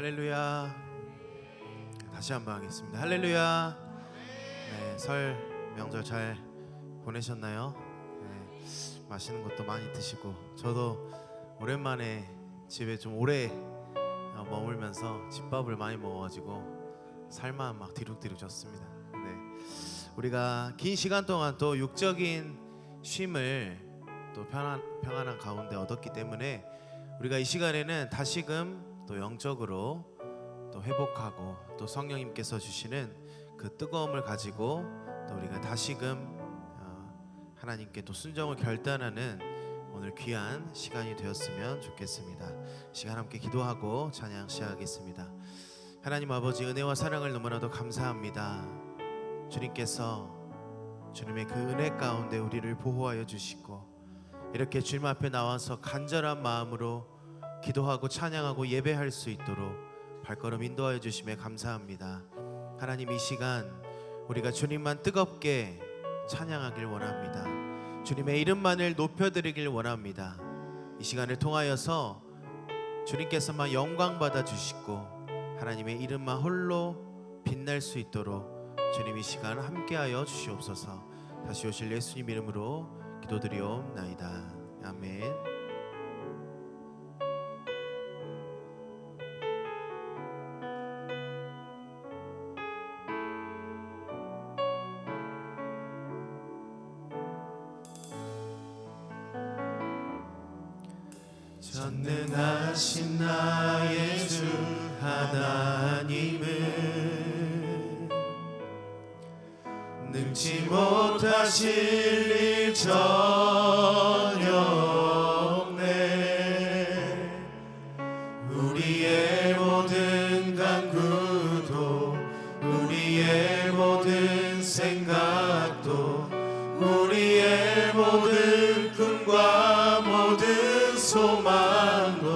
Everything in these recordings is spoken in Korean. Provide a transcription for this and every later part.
할렐루야. 다시 한번 하겠습니다. 할렐루야. 네, 설 명절 잘 보내셨나요? 네, 맛있는 것도 많이 드시고, 저도 오랜만에 집에 좀 오래 머물면서 집밥을 많이 먹어가지고 살만 막 디룩디룩 졌습니다. 네, 우리가 긴 시간 동안 또 육적인 쉼을 또 평안한 가운데 얻었기 때문에 우리가 이 시간에는 다시금 또 영적으로 또 회복하고 또 성령님께서 주시는 그 뜨거움을 가지고 또 우리가 다시금 하나님께 또 순종을 결단하는 오늘 귀한 시간이 되었으면 좋겠습니다. 시간 함께 기도하고 찬양 시작하겠습니다. 하나님 아버지, 은혜와 사랑을 너무나도 감사합니다. 주님께서 주님의 그 은혜 가운데 우리를 보호하여 주시고, 이렇게 주님 앞에 나와서 간절한 마음으로 기도하고 찬양하고 예배할 수 있도록 발걸음 인도하여 주심에 감사합니다. 하나님, 이 시간 우리가 주님만 뜨겁게 찬양하길 원합니다. 주님의 이름만을 높여드리길 원합니다. 이 시간을 통하여서 주님께서만 영광 받아 주시고 하나님의 이름만 홀로 빛날 수 있도록 주님 이 시간 함께하여 주시옵소서. 다시 오실 예수님 이름으로 기도드리옵나이다. 아멘. 전능하신 나의 주 하나님은 능치 못하실 일 전혀 없네. 우리의 모든 간구도 우리의 모든 생각도 우리의 모든 꿈과 모든 소망도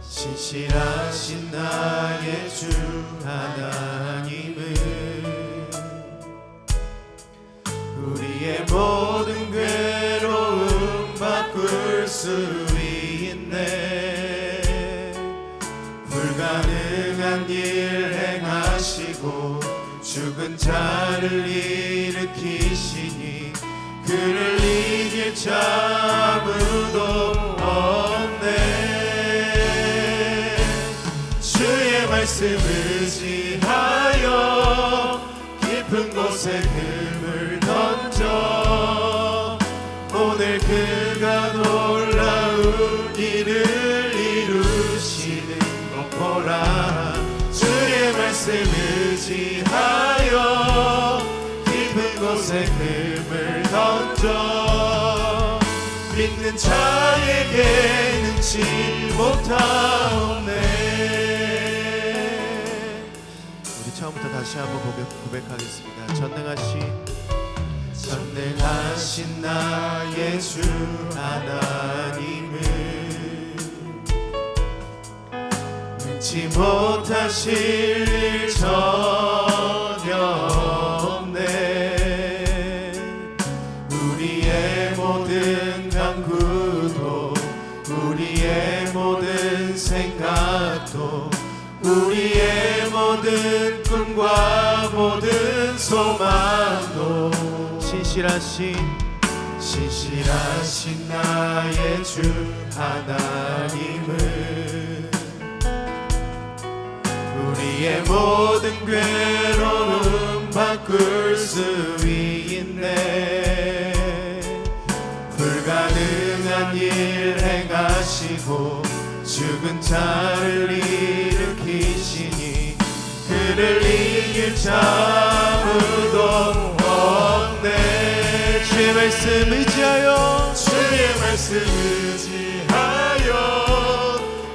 신실하신 나의 주 하나님은 우리의 모든 괴로움 바꿀 수 있네. 불가능한 일 행하시고 죽은 자를 일으키시니 그를 이길 자 아무도 없네. 주의 말씀 의지하여 깊은 곳에 금을 던져 오늘 그가 놀라운 일을 이루시는 것 보라. 주의 말씀 의지하여 깊은 곳에 금을 던져 믿는 자에게 능치 못하옵네. 우리 처음부터 다시 한번 고백하겠습니다. 전능하신 나의 주 하나님은 능치 못하실 일 전혀 없네. 우리의 모든 간구도 우리의 모든 생각도 우리의 모든 꿈과 모든 소망도 신실하신 나의 주 하나님은 우리의 모든 괴로움 바꿀 수 있네. 불가능한 일 행하시고 죽은 자를 일으키시니 그를 이길 자 아무도 없네. 주의 말씀 의지하여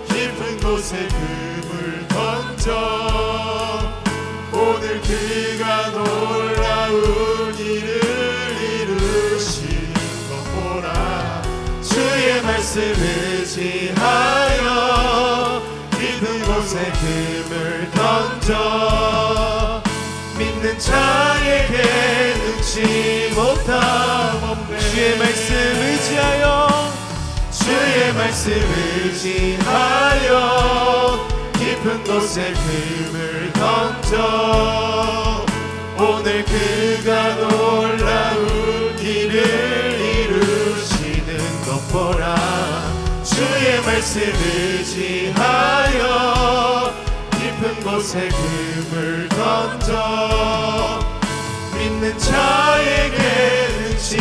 깊은 곳에 금을 던져 오늘 그가 놀라운 일을 이루시는 것 보라. 주의 말씀 의지하여 깊은 곳에 금을 던져 믿는 자에게 능치 못함 없네. 주의 말씀 의지하여 말씀 의지하여 깊은 곳에 금을 던져 오늘 그가 놀라운 일을 이루시는 것 보라. 주의 말씀 의지하여 깊은 곳에 금을 던져 믿는 자에게 능치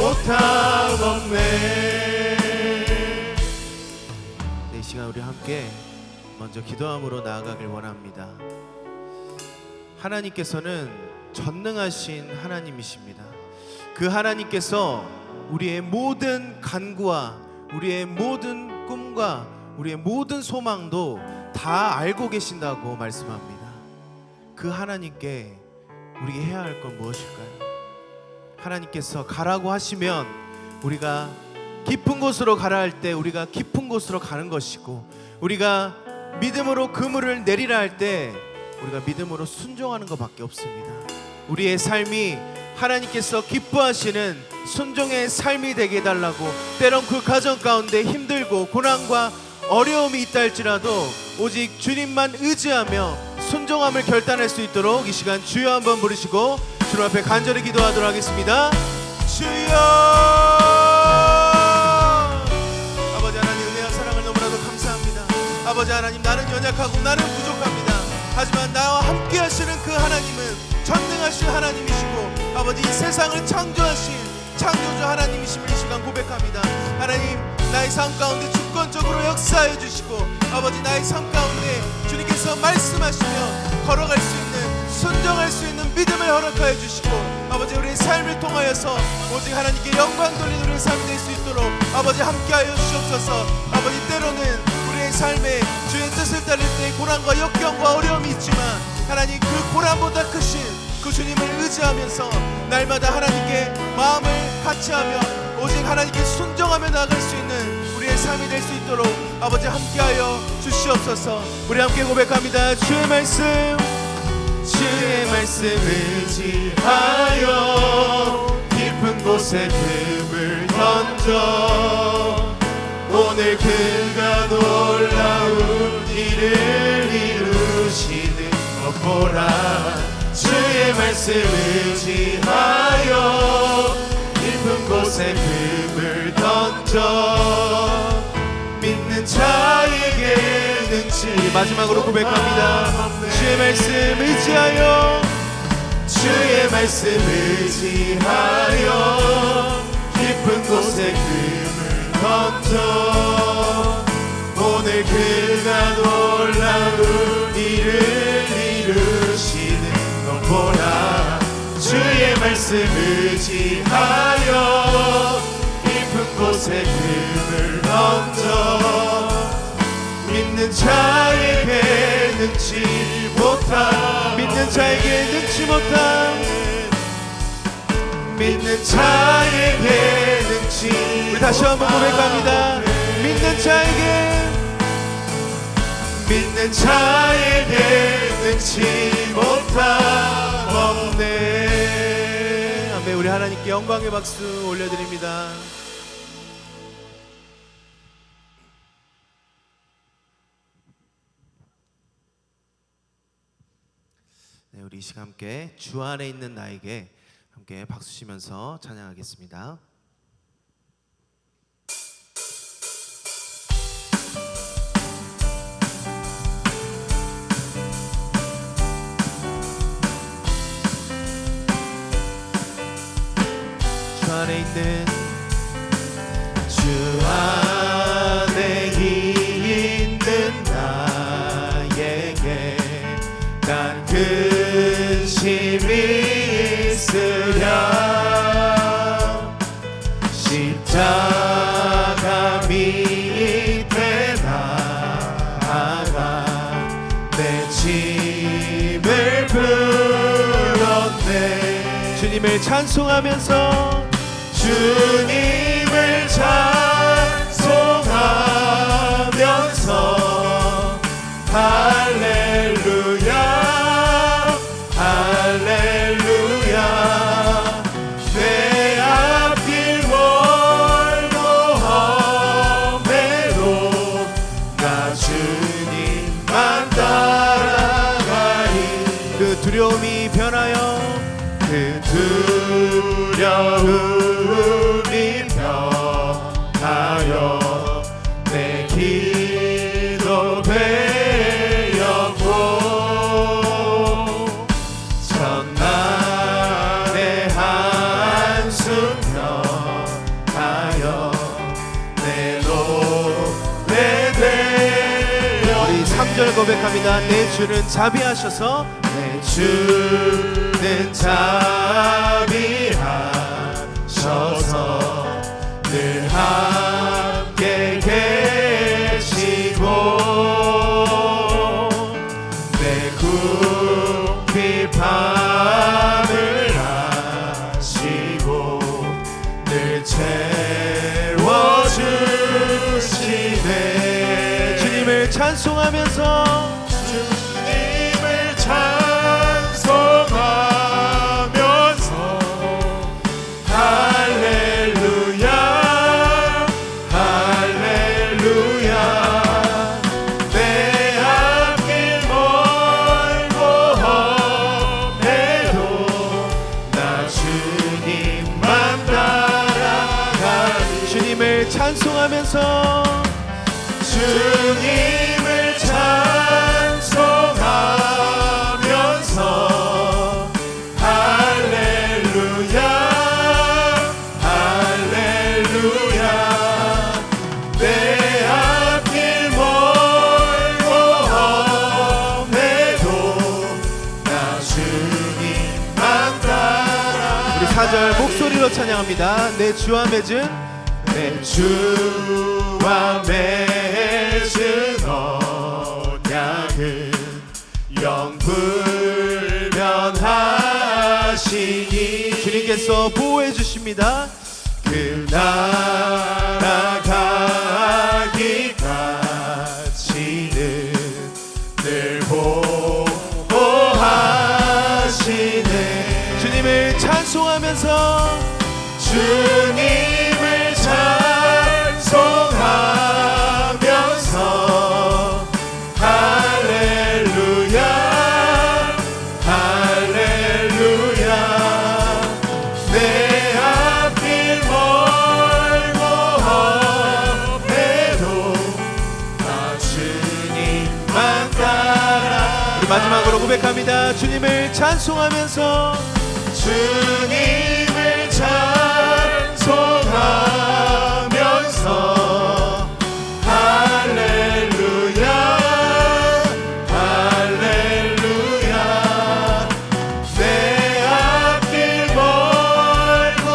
못함 없네. 이 시간 우리 함께 먼저 기도함으로 나아가길 원합니다. 하나님께서는 전능하신 하나님이십니다. 그 하나님께서 우리의 모든 간구와 우리의 모든 꿈과 우리의 모든 소망도 다 알고 계신다고 말씀합니다. 그 하나님께 우리가 해야 할 건 무엇일까요? 하나님께서 가라고 하시면 우리가 깊은 곳으로 가라 할 때 우리가 깊은 곳으로 가는 것이고, 우리가 믿음으로 그물을 내리라 할 때 우리가 믿음으로 순종하는 것밖에 없습니다. 우리의 삶이 하나님께서 기뻐하시는 순종의 삶이 되게 해달라고, 때론 그 가정 가운데 힘들고 고난과 어려움이 있다 할지라도 오직 주님만 의지하며 순종함을 결단할 수 있도록 이 시간 주여 한번 부르시고 주님 앞에 간절히 기도하도록 하겠습니다. 주여! 아버지 하나님, 은혜와 사랑을 너무나도 감사합니다. 아버지 하나님, 나는 연약하고 나는 부족합니다. 하지만 나와 함께 하시는 그 하나님은 전능하신 하나님이시고 아버지 이 세상을 창조하신 창조주 하나님이심을 이 시간 고백합니다. 하나님, 나의 삶 가운데 주권적으로 역사해 주시고 아버지 나의 삶 가운데 주님께서 말씀하시며 걸어갈 수 있는, 순종할 수 있는 믿음을 허락하여 주시고 아버지 우리의 삶을 통하여서 오직 하나님께 영광 돌리는 우리의 삶이 될 수 있도록 아버지 함께하여 주시옵소서. 아버지 때로는 우리의 삶에 주의 뜻을 따를 때 고난과 역경과 어려움이 있지만 하나님 그 고난보다 크신 그 주님을 의지하면서 날마다 하나님께 마음을 같이하며 오직 하나님께 순종하며 나아갈 수 있는 우리의 삶이 될 수 있도록 아버지 함께하여 주시옵소서. 우리 함께 고백합니다. 주의 말씀 의지하여 깊은 곳에 금을 던져 오늘 그가 놀라운 일을 이루시는 것 보라. 주의 말씀 의지하여 깊은 곳에 금을 던져 믿는 자에게 능치. 마지막으로 고백합니다. 주의 말씀 의지하여 깊은 곳에 금을 던져 오늘 그가 놀라운 일을 이루시는 것 보라. 주의 말씀 의지하여 깊은 곳에 금을 던져 믿는 자에게 능치 못함, 믿는 자에게 능치 못함, 믿는 자에게 능치. 우리 다시 한번 고백합니다. 믿는 자에게 능치 못함 없네. 아멘. 우리 하나님께 영광의 박수 올려드립니다. 네, 우리 이 시간 함께 주 안에 있는 나에게 함께 박수 치면서 찬양하겠습니다. 주 안에 있는 나에게 난 근심이 있으랴 십자가 밑에 나아가 내 짐을 풀었네. 주님을 찬송하면서 주님을 찬송하면서 할렐루야 할렐루야 내 앞길 멀고 험해도 편하여 그 두려움이 변하여 내 기도 되었고 전날의 한숨 변하여 내 노래 되었네. 우리 3절 고백합니다. 내 주는 자비하셔서 내 주는 자비하셔서 늘 함께 계시고 내 굽히 밤을 하시고 늘 채워주시네. 주님을 찬송하면서 주님을 찬송하면서 할렐루야 할렐루야 내 앞길 멀고 험해도 나 주님만 따라가리. 주님을 찬송하면서 주님을 찬송하면서 할렐루야 할렐루야 내 앞길 멀고 험해도 나 주님만 따라. 우리 4절 목소리로 찬양합니다. 내 주와 맺은 내 주와 맺은 언약은 영불변하시니. 주님께서 보호해 주십니다. 그 날아가기까지는 늘 보호하시네. 주님을 찬송하면서 주님을 찬송하면서 할렐루야 할렐루야 내 앞길 멀고 험해도 나 주님만 따라. 우리 마지막으로 고백합니다. 주님을 찬송하면서 주님을 찬송하면서 할렐루야 할렐루야 내 앞길 멀고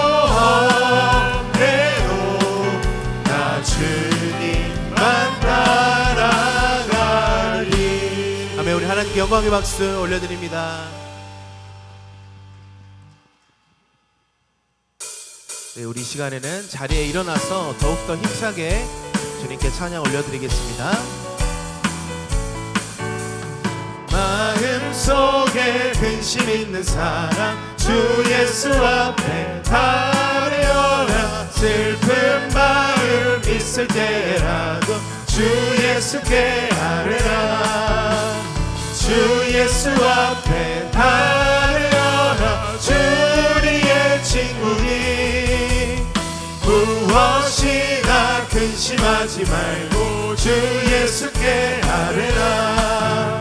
험해도 나 주님만 따라가리. 아멘. 우리 하나님께 영광의 박수 올려드립니다. 네, 우리 시간에는 자리에 일어나서 더욱더 힘차게 주님께 찬양 올려드리겠습니다. 마음속에 근심 있는 사람 주 예수 앞에 다려라. 슬픈 마음 있을 때라도 주 예수께 아뢰라. 주 예수 앞에 다려라. 주리의 친구니 무엇이나 근심하지 말고 주 예수께 아뢰라.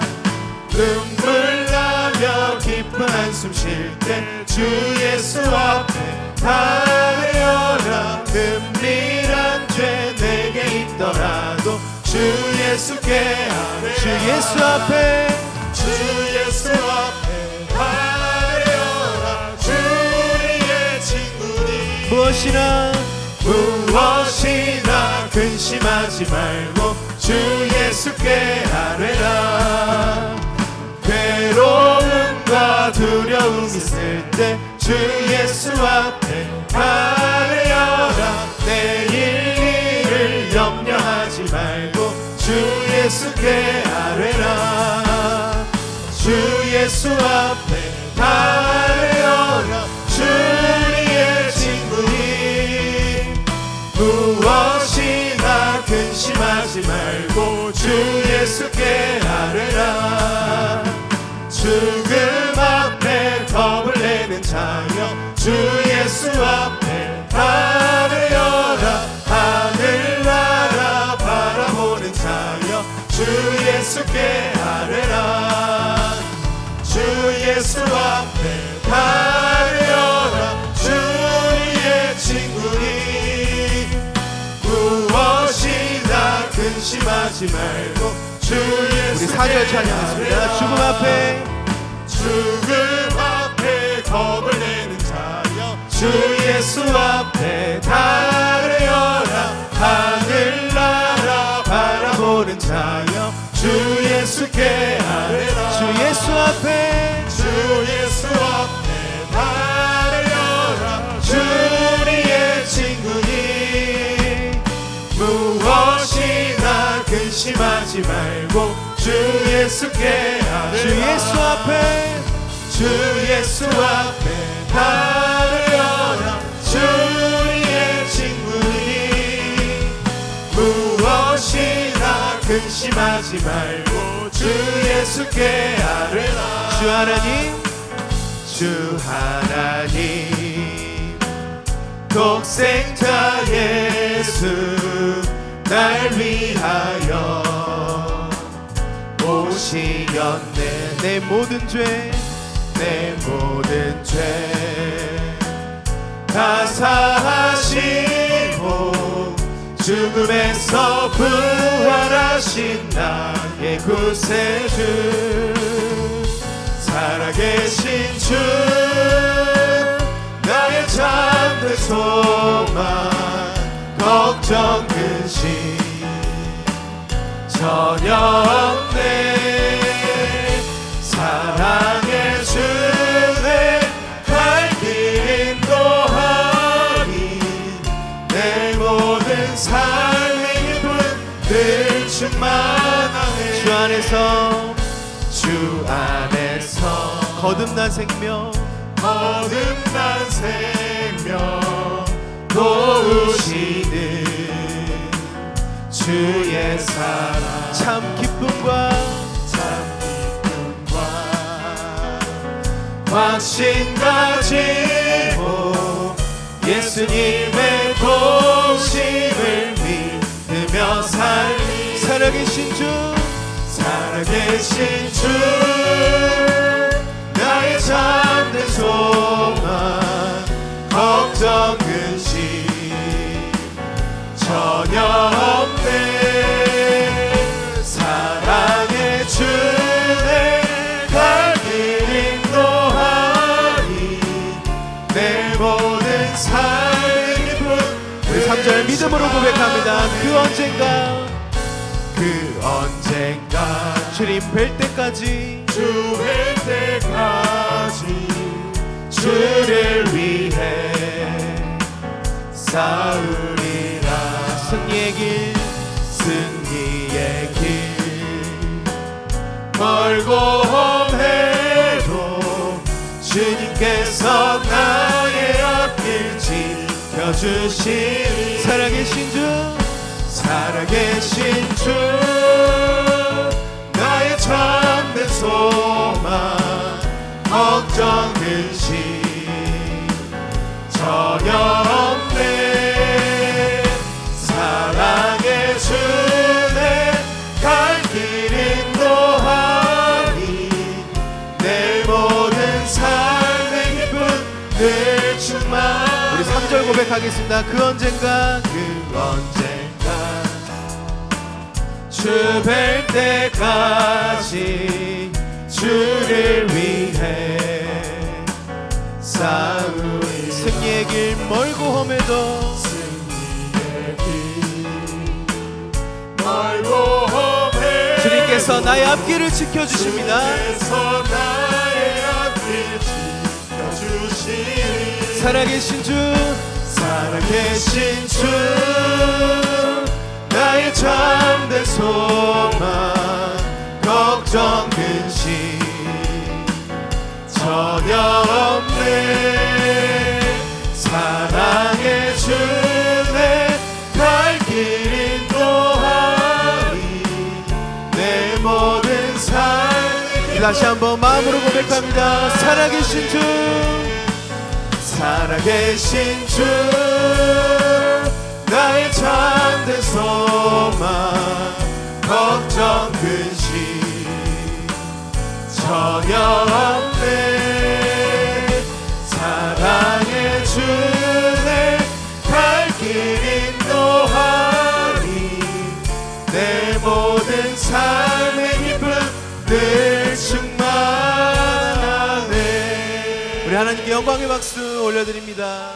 눈물 나며 깊은 한숨 쉴 때 주 예수 앞에 다려라. 은밀한 죄 내게 있더라도 주 예수께 아뢰라. 주 예수 앞에 주 예수 앞에 다려라. 주리의 친구니 무엇이나 근심하지 말고 주 예수께 아뢰라. 괴로움과 두려움 있을 때 주 예수 앞에 아뢰어라. 내일 일을 염려하지 말고 주 예수께 아뢰라. 주 예수 앞에 아뢰어라. 주리의 친구니 무엇이나 근심하지 말고 주 예수께 아뢰라. 죽음 앞에 바라보는 자여 주 예수 앞에 아뢰어라. 하늘나라 바라보는 자여 주 예수께 아뢰라. 주 예수 앞에 아뢰어라. 주의 친구니 무엇이나 근심하지 말고 주 예수께 우리 4절 찬양하겠습니다. 죽음 앞에 죽음 앞에 겁을 내는 자여 주 예수 앞에 아뢰어라. 하늘나라 바라보는 자여 주 예수께 아뢰라. 주 예수 앞에 주 예수 앞에 아뢰어라. 주의 친구니 무엇이나 근심하지 말고 주 예수께 아뢰라. 주 예수 앞에 주 예수 앞에 아뢰어라. 주의 친구니 무엇이나 근심하지 말고 주 예수께 아뢰라. 주 하나님 주 하나님 독생자 예수 날 위하여 오시었네. 내 모든 죄 내 모든 죄 다 사하시고 죽음에서 부활하신 나의 구세주 살아계신 주 나의 참된 소망 걱정 근심 전혀 없네. 사랑의 주내 갈 길 인도하니 내 모든 삶의 기쁨 늘 충만하네. 주 안에서 주 안에서 거듭난 생명 거듭난 생명 도우시는 주의 사랑 참 기쁨과 참 기쁨과 확신 가지고 예수님의 도심을 믿으며 살리. 살아계신 주 살아계신 주 나의 참된 소망 걱정 근심 전혀 없네. 사랑의 주내 갈 길 인도하니 내 모든 삶의 기쁨. 우리 3절 믿음으로 고백합니다. 그 언젠가 주님 뵐 때까지 주 뵐 때까지 주를 위해 싸우리라. 승리의 길 승리의 길 멀고 험해도 주님께서 나의 앞길 지켜주시리. 살아계신 주 살아계신 주 나의 참된 소망 걱정 근심 전혀 없네. 사랑의 주내 갈 길 인도하니 내 모든 삶의 기쁨 늘 충만. 우리 3절 고백하겠습니다. 그 언젠가 주 뵐 때까지 주를 위해 싸우리. 승리의 길 멀고 험해도 승리의 길 멀고 험해 주님께서 나의 앞길을 지켜주십니다. 주님께서 나의 앞길 지켜주시리. 살아계신 주 살아계신 주 나의 참된 소망 걱정 근심 전혀 없네. 사랑의 주내 갈 길 인도하니 내 모든 삶. 다시 한번 마음으로 고백합니다. 살아계신 주 살아계신 주 나의 참된 소망 걱정 근심 전혀 없네 사랑의 주 내 갈 길 인도하니 내 모든 삶의 기쁨 늘 충만하네. 우리 하나님께 영광의 박수 올려드립니다.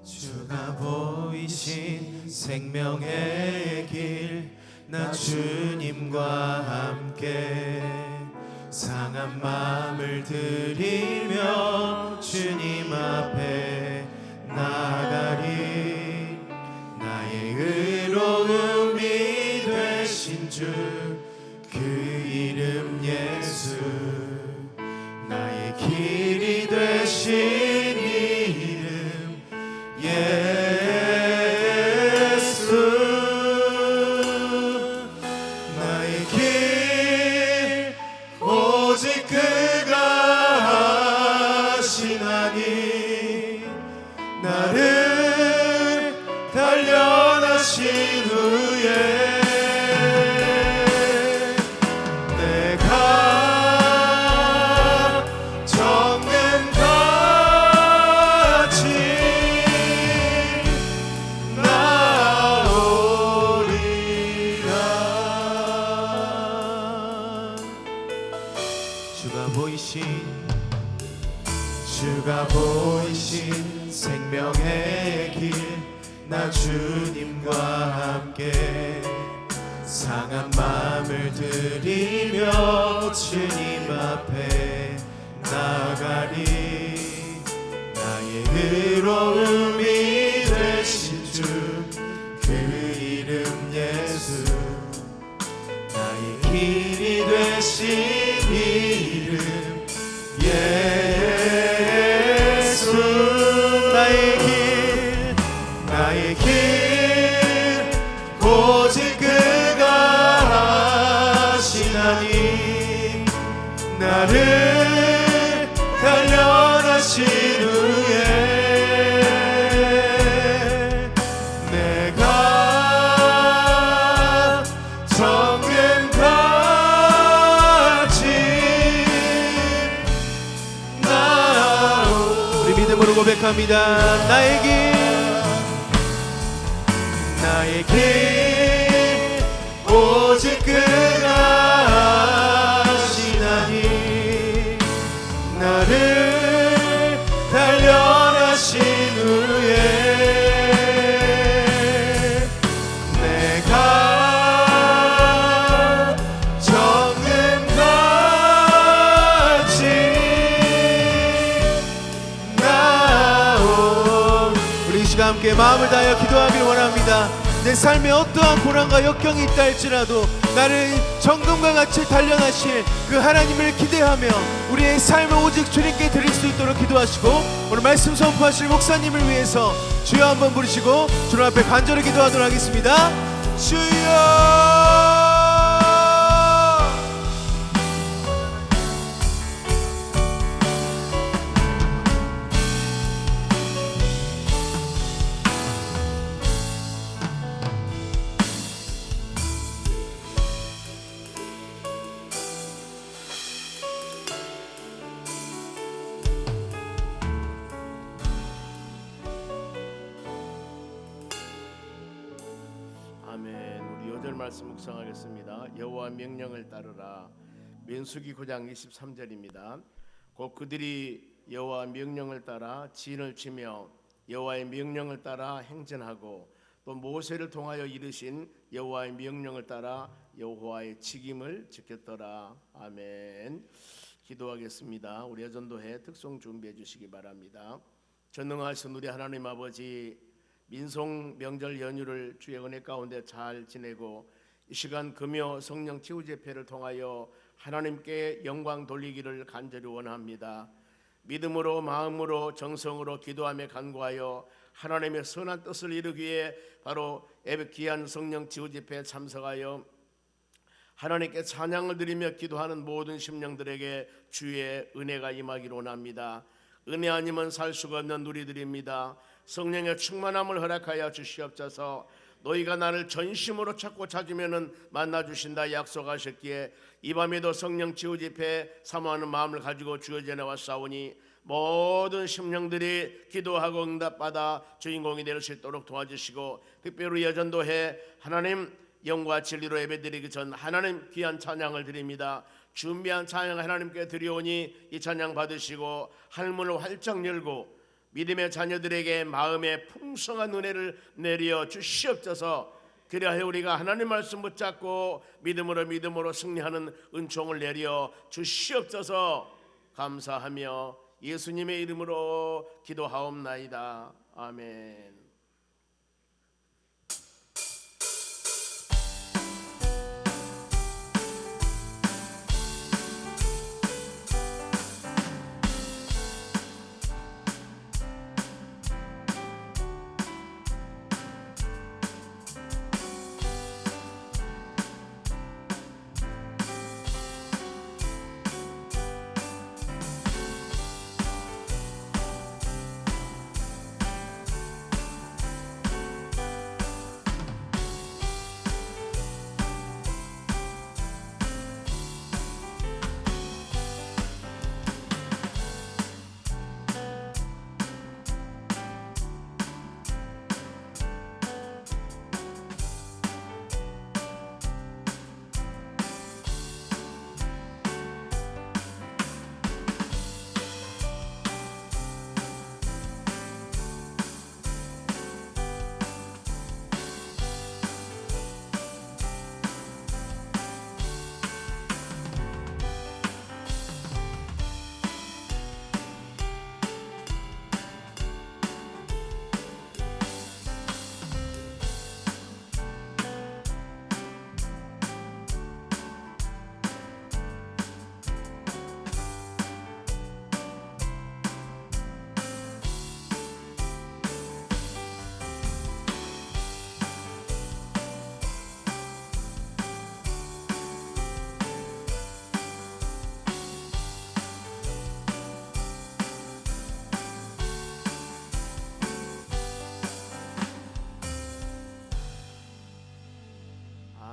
주가 보이신 생명의 길 나 주님과 함께 상한 마음을 드리며 주님 앞에 나가리 나의 의로움이 되신 주 그 이름 예수 나의 길이 되신 이름 예수 나의 길 오직 그가 하시나니 나를 단련하신 후에 내가 정금같이 나오리라. 주가 보이신 생명의 길 나 주님과 함께 상한 마음을 드리며 주님 앞에 나가리 나의 의로움이 되신 주 그 이름 예수 나의 길이 되신 이름 예수 나의 길 오직 그가 하시나니 나를 단련하신 후에 내가 정금같이 나오 우리 믿음으로 고백합니다. 나의 길 오직 그가 하시나니 나를 단련하신 후에 내가 정금같이 나오 우리 이 시간 함께 마음을 다하여 기도하기를 원합니다. 내 삶에 어떠한 고난과 역경이 있다 할지라도 나를 정금과 같이 단련하실 그 하나님을 기대하며 우리의 삶을 오직 주님께 드릴 수 있도록 기도하시고 오늘 말씀 선포하실 목사님을 위해서 주여 한번 부르시고 주님 앞에 간절히 기도하도록 하겠습니다. 주여 아멘. 우리 요절 말씀 묵상하겠습니다. 여호와 명령을 따르라. 민수기 9장 23절입니다. 곧 그들이 여호와 명령을 따라 진을 치며 여호와의 명령을 따라 행전하고 또 모세를 통하여 이르신 여호와의 명령을 따라 여호와의 책임을 지켰더라. 아멘. 기도하겠습니다. 우리 여전도회 특송 준비해 주시기 바랍니다. 전능하신 우리 하나님 아버지 민속 명절 연휴를 주의 은혜 가운데 잘 지내고 이 시간 금요 성령 치유 집회를 통하여 하나님께 영광 돌리기를 간절히 원합니다. 믿음으로 마음으로 정성으로 기도하며 간구하여 하나님의 선한 뜻을 이루기 위해 바로 귀한 성령 치유 집회에 참석하여 하나님께 찬양을 드리며 기도하는 모든 심령들에게 주의 은혜가 임하기를 원합니다. 은혜 아니면 살 수가 없는 누리들입니다. 성령의 충만함을 허락하여 주시옵소서. 너희가 나를 전심으로 찾고 찾으면 만나주신다 약속하셨기에 이 밤에도 성령 치유 집회 사모하는 마음을 가지고 주의 전에 왔사오니 모든 심령들이 기도하고 응답받아 주인공이 될 수 있도록 도와주시고, 특별히 여전도회 하나님 영과 진리로 예배드리기 전 하나님 귀한 찬양을 드립니다. 준비한 찬양 하나님께 드리오니 이 찬양 받으시고 하늘문을 활짝 열고 믿음의 자녀들에게 마음의 풍성한 은혜를 내려 주시옵소서. 그리하여 우리가 하나님 말씀 붙잡고 믿음으로 승리하는 은총을 내려 주시옵소서. 감사하며 예수님의 이름으로 기도하옵나이다. 아멘.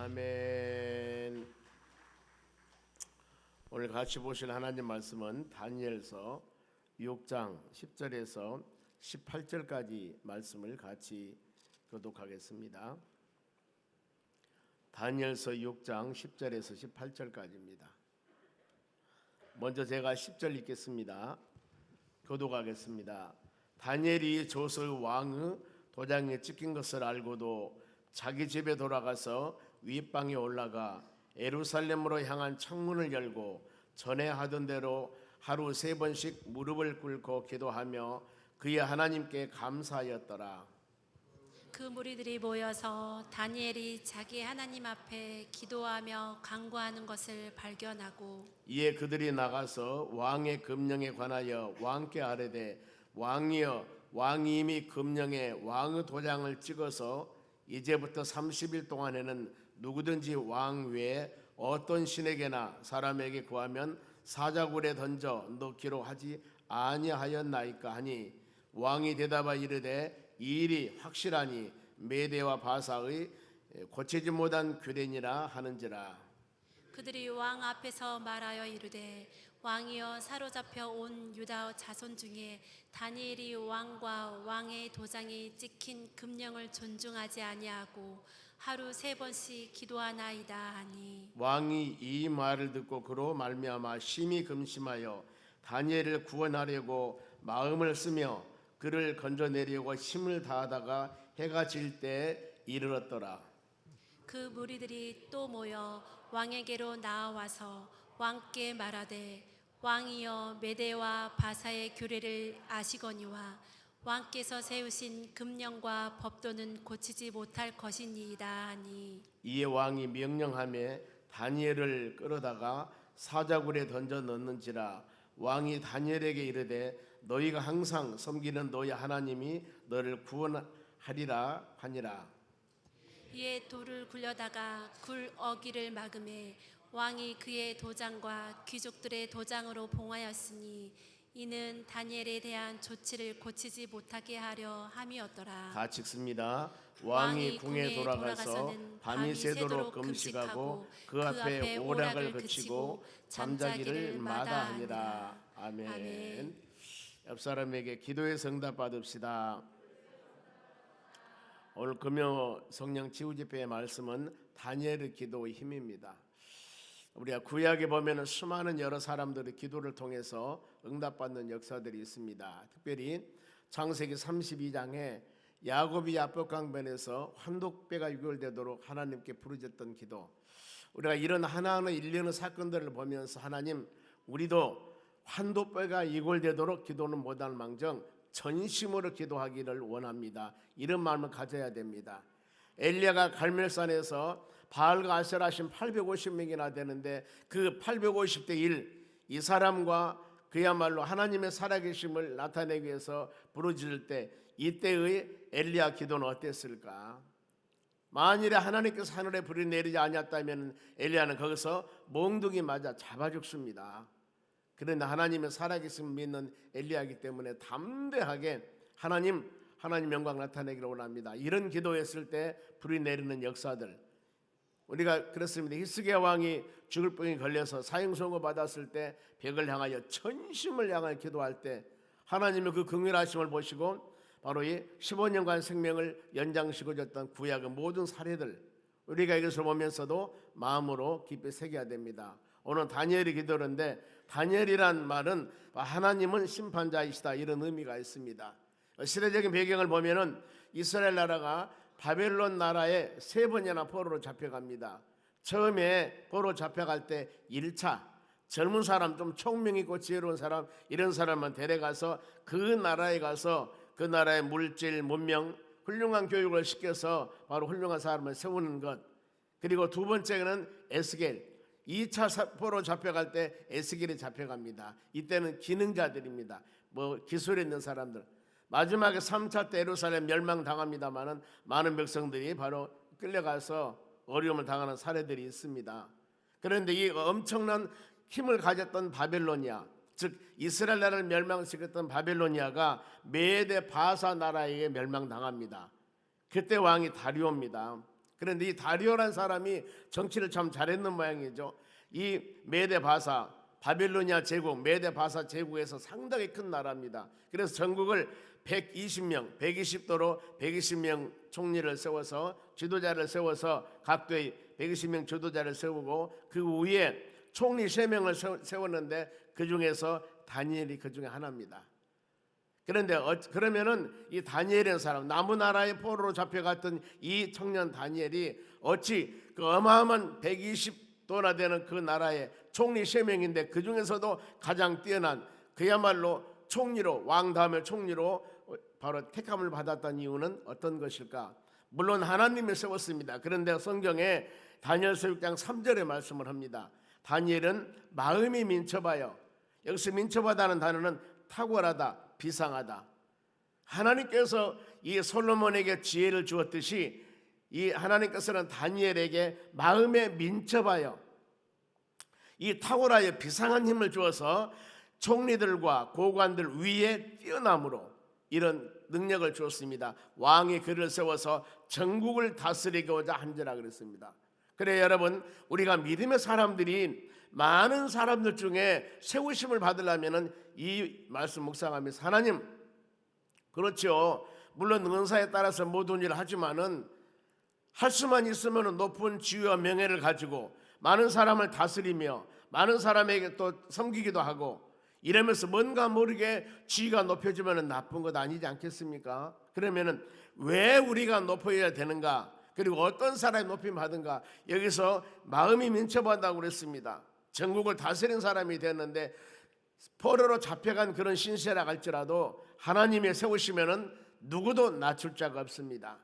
아멘. 오늘 같이 보실 하나님 말씀은 다니엘서 6장 10절에서 18절까지 말씀을 같이 교독하겠습니다. 다니엘서 6장 10절에서 18절까지입니다. 먼저 제가 10절 읽겠습니다. 교독하겠습니다. 다니엘이 조설 왕의 도장에 찍힌 것을 알고도 자기 집에 돌아가서 윗방에 올라가 예루살렘으로 향한 창문을 열고 전에 하던 대로 하루 3번씩 무릎을 꿇고 기도하며 그의 하나님께 감사하였더라. 그 무리들이 모여서 다니엘이 자기 하나님 앞에 기도하며 간구하는 것을 발견하고 이에 그들이 나가서 왕의 금령에 관하여 왕께 아뢰되 왕이여 왕이 이미 금령에 왕의 도장을 찍어서 이제부터 30일 동안에는 누구든지 왕 외에 어떤 신에게나 사람에게 구하면 사자굴에 던져 넣기로 하지 아니하였나이까 하니 왕이 대답하여 이르되 이 일이 확실하니 메대와 바사의 고치지 못한 규례니라 하는지라. 그들이 왕 앞에서 말하여 이르되 왕이여 사로잡혀 온 유다 자손 중에 다니엘이 왕과 왕의 도장이 찍힌 금령을 존중하지 아니하고 하루 3번씩 기도하나이다 하니 왕이 이 말을 듣고 그로 말미암아 심히 금심하여 다니엘을 구원하려고 마음을 쓰며 그를 건져내려고 힘을 다하다가 해가 질 때 이르렀더라. 그 무리들이 또 모여 왕에게로 나아와서 왕께 말하되 왕이여 메대와 바사의 규례를 아시거니와 왕께서 세우신 금령과 법도는 고치지 못할 것이니이다 하니 이에 왕이 명령하며 다니엘을 끌어다가 사자굴에 던져 넣는지라. 왕이 다니엘에게 이르되 너희가 항상 섬기는 너희 하나님이 너를 구원하리라 하니라. 이에 돌을 굴려다가 굴 어기를 막음에 왕이 그의 도장과 귀족들의 도장으로 봉하였으니 이는 다니엘에 대한 조치를 고치지 못하게 하려 함이었더라. 같이 읽습니다. 왕이 궁에 돌아가서 밤이 새도록 금식하고 그 앞에 오락을 그치고 잠자기를 마다하니라. 아멘. 아멘. 옆 사람에게 기도의 응답 받읍시다. 오늘 금요 성령 치유 집회의 말씀은 다니엘의 기도의 힘입니다. 우리가 구약에 보면은 수많은 여러 사람들의 기도를 통해서 응답받는 역사들이 있습니다. 특별히 창세기 32장에 야곱이 야복강변에서 환독배가 유결되도록 하나님께 부르짖던 기도. 우리가 이런 하나하나 일련의 사건들을 보면서 하나님, 우리도 환독배가 유결되도록 기도는 못할 망정 전심으로 기도하기를 원합니다. 이런 마음을 가져야 됩니다. 엘리야가 갈멜산에서 바알과 아세라신 850명이나 되는데 그 850대 1, 이 사람과 그야말로 하나님의 살아계심을 나타내기 위해서 부르짖을 때 이때의 엘리야 기도는 어땠을까? 만일에 하나님께서 하늘에 불이 내리지 않았다면 엘리야는 거기서 몽둥이 맞아 잡아 죽습니다. 그런데 하나님의 살아계심을 믿는 엘리야이기 때문에 담대하게 하나님 영광 나타내기를 원합니다. 이런 기도했을 때 불이 내리는 역사들, 우리가 그렇습니다. 히스기야 왕이 죽을 병에 걸려서 사형 선고 받았을 때 벽을 향하여 전심을 향하여 기도할 때 하나님의 그 긍휼하심을 보시고 바로 이 15년간 생명을 연장시켜 줬던 구약의 모든 사례들, 우리가 이것을 보면서도 마음으로 깊이 새겨야 됩니다. 오늘 다니엘의 기도인데 다니엘이란 말은 하나님은 심판자이시다, 이런 의미가 있습니다. 시대적인 배경을 보면은 이스라엘 나라가 바벨론 나라에 3번이나 포로로 잡혀갑니다. 처음에 포로 잡혀갈 때 1차 젊은 사람, 좀 총명 있고 지혜로운 사람, 이런 사람만 데려가서 그 나라에 가서 그 나라의 물질, 문명, 훌륭한 교육을 시켜서 바로 훌륭한 사람을 세우는 것. 그리고 두 번째는 에스겔, 2차 포로 잡혀갈 때 에스겔이 잡혀갑니다. 이때는 기능자들입니다. 기술이 있는 사람들. 마지막에 3차 때 예루살렘 멸망당합니다마는 많은 백성들이 바로 끌려가서 어려움을 당하는 사례들이 있습니다. 그런데 이 엄청난 힘을 가졌던 바벨로니아, 즉 이스라엘 나라를 멸망시켰던 바벨로니아가 메데 바사 나라에게 멸망당합니다. 그때 왕이 다리오입니다. 그런데 이 다리오란 사람이 정치를 참 잘했는 모양이죠. 이 메데 바사, 바벨로니아 제국, 메데 바사 제국에서 상당히 큰 나라입니다. 그래서 전국을 120명, 120도로 120명 총리를 세워서 지도자를 세워서 각도의 120명 지도자를 세우고 그 위에 총리 3명을 세웠는데 그 중에서 다니엘이 그 중에 하나입니다. 그런데 그러면은 이 다니엘이라는 사람, 남은 나라의 포로로 잡혀갔던 이 청년 다니엘이 어찌 그 어마어마한 120도나 되는 그 나라의 총리 3명인데 그 중에서도 가장 뛰어난, 그야말로 총리로, 왕 다음에 총리로 바로 택함을 받았던 이유는 어떤 것일까? 물론 하나님이 세웠습니다. 그런데 성경에 다니엘서 6장 3절에 말씀을 합니다. 다니엘은 마음이 민첩하여, 여기서 민첩하다는 단어는 탁월하다, 비상하다. 하나님께서 이 솔로몬에게 지혜를 주었듯이 이 하나님께서는 다니엘에게 마음에 민첩하여 이 탁월하여 비상한 힘을 주어서 총리들과 고관들 위에 뛰어남으로 이런 능력을 주었습니다. 왕이 그를 세워서 전국을 다스리고자 한지라 그랬습니다. 그래 여러분, 우리가 믿음의 사람들이 많은 사람들 중에 세우심을 받으려면 이 말씀 묵상하면서 하나님, 그렇죠, 물론 은사에 따라서 모든 일을 하지만은 할 수만 있으면 높은 지위와 명예를 가지고 많은 사람을 다스리며 많은 사람에게 또 섬기기도 하고 이러면서 뭔가 모르게 지위가 높여지면 나쁜 것 아니지 않겠습니까? 그러면은 왜 우리가 높여야 되는가? 그리고 어떤 사람이 높임 받은가? 여기서 마음이 민첩하다고 그랬습니다. 전국을 다스린 사람이 됐는데 포로로 잡혀간 그런 신세라 할지라도 하나님이 세우시면은 누구도 낮출 자가 없습니다.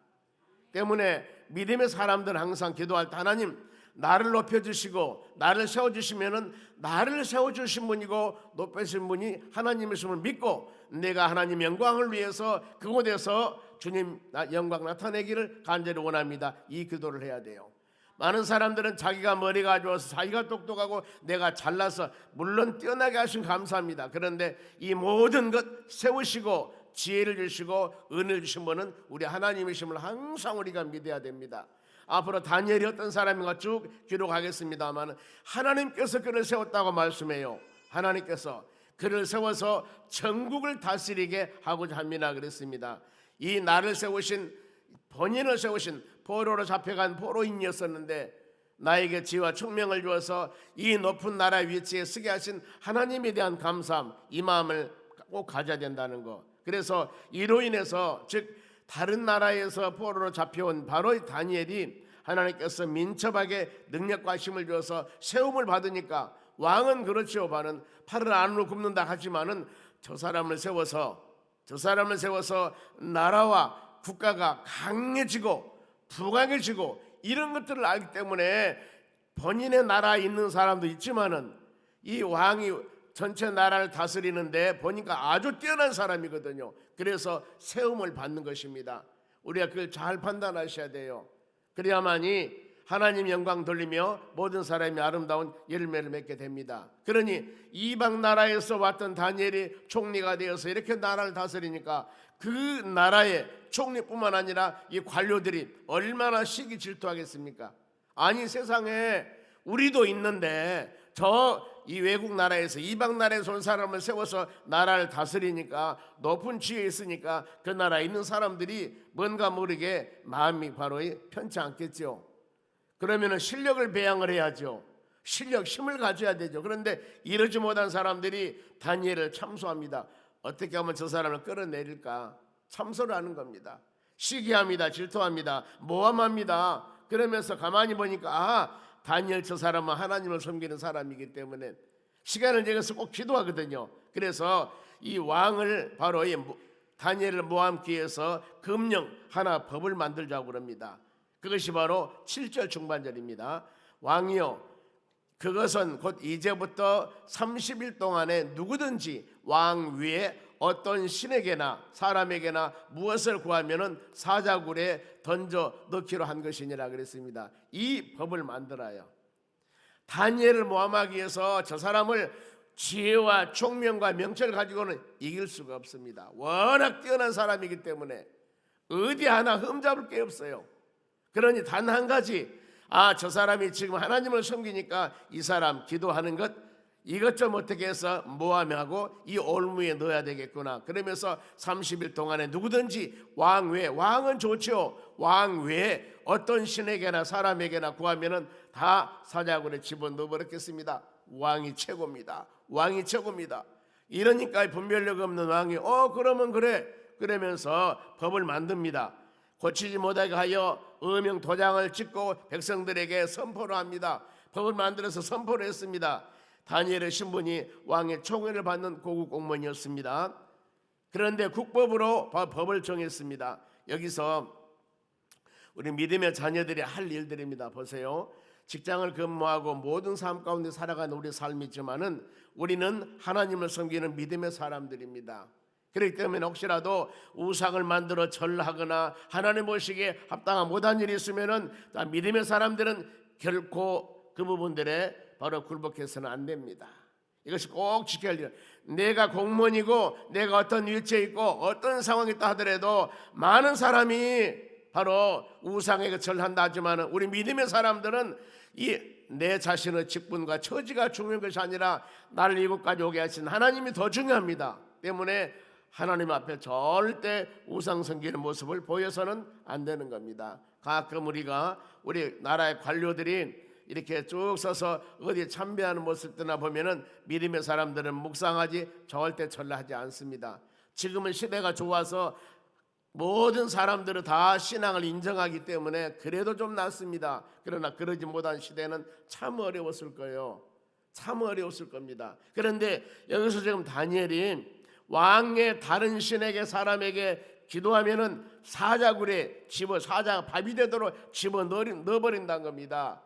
때문에 믿음의 사람들은 항상 기도할 때 하나님 나를 높여주시고 나를 세워주시면은 나를 세워주신 분이고 높여주신 분이 하나님이심을 믿고 내가 하나님 영광을 위해서 그곳에서 주님 영광 나타내기를 간절히 원합니다. 이 기도를 해야 돼요. 많은 사람들은 자기가 머리가 좋아서 자기가 똑똑하고 내가 잘나서 물론 뛰어나게 하신 감사합니다. 그런데 이 모든 것 세우시고 지혜를 주시고 은혜를 주신 분은 우리 하나님이심을 항상 우리가 믿어야 됩니다. 앞으로 다니엘이 어떤 사람인가 쭉 기록하겠습니다만 하나님께서 그를 세웠다고 말씀해요. 하나님께서 그를 세워서 전국을 다스리게 하고자 합니다 그랬습니다. 이 나를 세우신 본인을 세우신 포로로 잡혀간 포로인이었었는데 나에게 지혜와 총명을 주어서 이 높은 나라 위치에 서게 하신 하나님에 대한 감사함 이 마음을 꼭 가져야 된다는 거. 그래서 이로 인해서 즉 다른 나라에서 포로로 잡혀온 바로 다니엘이 하나님께서 민첩하게 능력과 힘을 주어서 세움을 받으니까 왕은 그렇죠. 팔을 안으로 굽는다 하지만은 저 사람을 세워서 나라와 국가가 강해지고 부강해지고 이런 것들을 알기 때문에 본인의 나라에 있는 사람도 있지만은 이 왕이 전체 나라를 다스리는데 보니까 아주 뛰어난 사람이거든요. 그래서 세움을 받는 것입니다. 우리가 그걸 잘 판단하셔야 돼요. 그래야만이 하나님 영광 돌리며 모든 사람이 아름다운 열매를 맺게 됩니다. 그러니 이방 나라에서 왔던 다니엘이 총리가 되어서 이렇게 나라를 다스리니까 그 나라의 총리뿐만 아니라 이 관료들이 얼마나 시기 질투하겠습니까? 아니 세상에 우리도 있는데 이 외국 나라에서 이방 나라에서 온 사람을 세워서 나라를 다스리니까 높은 지위에 있으니까 그 나라에 있는 사람들이 뭔가 모르게 마음이 바로 편치 않겠죠. 그러면은 실력을 배양을 해야죠. 실력 힘을 가져야 되죠. 그런데 이러지 못한 사람들이 다니엘을 참소합니다. 어떻게 하면 저 사람을 끌어내릴까 참소를 하는 겁니다. 시기합니다. 질투합니다. 모함합니다. 그러면서 가만히 보니까 다니엘 저 사람은 하나님을 섬기는 사람이기 때문에 시간을 내서 꼭 기도하거든요. 그래서 이 왕을 바로 이 다니엘을 모함기 위해서 금령 하나 법을 만들자고 그럽니다. 그것이 바로 7절 중반절입니다. 왕이여 그것은 곧 이제부터 30일 동안에 누구든지 왕 위에 어떤 신에게나 사람에게나 무엇을 구하면은 사자굴에 던져 넣기로 한 것이니라 그랬습니다. 이 법을 만들어요. 다니엘을 모함하기 위해서 저 사람을 지혜와 총명과 명철을 가지고는 이길 수가 없습니다. 워낙 뛰어난 사람이기 때문에 어디 하나 흠잡을 게 없어요. 그러니 단 한 가지 저 사람이 지금 하나님을 섬기니까 이 사람 기도하는 것 이것 좀 어떻게 해서 모함하고 이 올무에 넣어야 되겠구나. 그러면서 30일 동안에 누구든지 왕 외에 왕은 좋죠. 왕 외에 어떤 신에게나 사람에게나 구하면은 다 사자굴에 집어넣어 버렸겠습니다. 왕이 최고입니다. 왕이 최고입니다. 이러니까 분별력 없는 왕이 그러면 그래 그러면서 법을 만듭니다. 고치지 못하게 하여 어명 도장을 찍고 백성들에게 선포를 합니다. 법을 만들어서 선포를 했습니다. 다니엘의 신분이 왕의 총애를 받는 고급 공무원이었습니다. 그런데 국법으로 법을 정했습니다. 여기서 우리 믿음의 자녀들이 할 일들입니다. 보세요. 직장을 근무하고 모든 삶 가운데 살아가는 우리 삶이지만은 우리는 하나님을 섬기는 믿음의 사람들입니다. 그렇기 때문에 혹시라도 우상을 만들어 절하거나 하나님 보시기에 합당한 못한 일이 있으면은 믿음의 사람들은 결코 그 부분들에 바로 굴복해서는 안 됩니다. 이것이 꼭 지켜야 할 일. 내가 공무원이고 내가 어떤 위치에 있고 어떤 상황이 있다 하더라도 많은 사람이 바로 우상에게 절한다 하지만 우리 믿음의 사람들은 내 자신의 직분과 처지가 중요한 것이 아니라 나를 이곳까지 오게 하신 하나님이 더 중요합니다. 때문에 하나님 앞에 절대 우상 섬기는 모습을 보여서는 안 되는 겁니다. 가끔 우리 나라의 관료들이 이렇게 쭉 서서 어디에 참배하는 모습 때나 보면은 믿음의 사람들은 묵상하지 절대 절하지 않습니다. 지금은 시대가 좋아서 모든 사람들은 다 신앙을 인정하기 때문에 그래도 좀 낫습니다. 그러나 그러지 못한 시대는 참 어려웠을 거예요. 참 어려웠을 겁니다. 그런데 여기서 지금 다니엘이 왕의 다른 신에게 사람에게 기도하면은 사자굴에 사자가 밥이 되도록 집어 넣어버린다는 겁니다.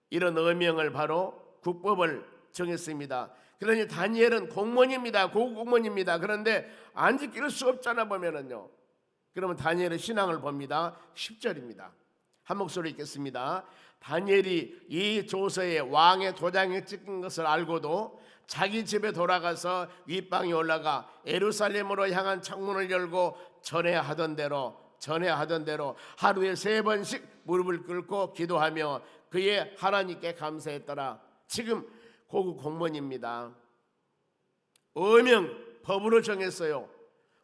이런 어명을 바로 국법을 정했습니다. 그러니 다니엘은 공무원입니다. 고급 공무원입니다. 그런데 안 지킬 수 없잖아 보면은요. 그러면 다니엘의 신앙을 봅니다. 10절입니다. 한 목소리 읽겠습니다. 다니엘이 이 조서에 왕의 도장이 찍힌 것을 알고도 자기 집에 돌아가서 윗방에 올라가 예루살렘으로 향한 창문을 열고 전에 하던 대로 하루에 3번씩 무릎을 꿇고 기도하며 그의 하나님께 감사했더라. 지금 고급 공무원입니다. 어명 법으로 정했어요.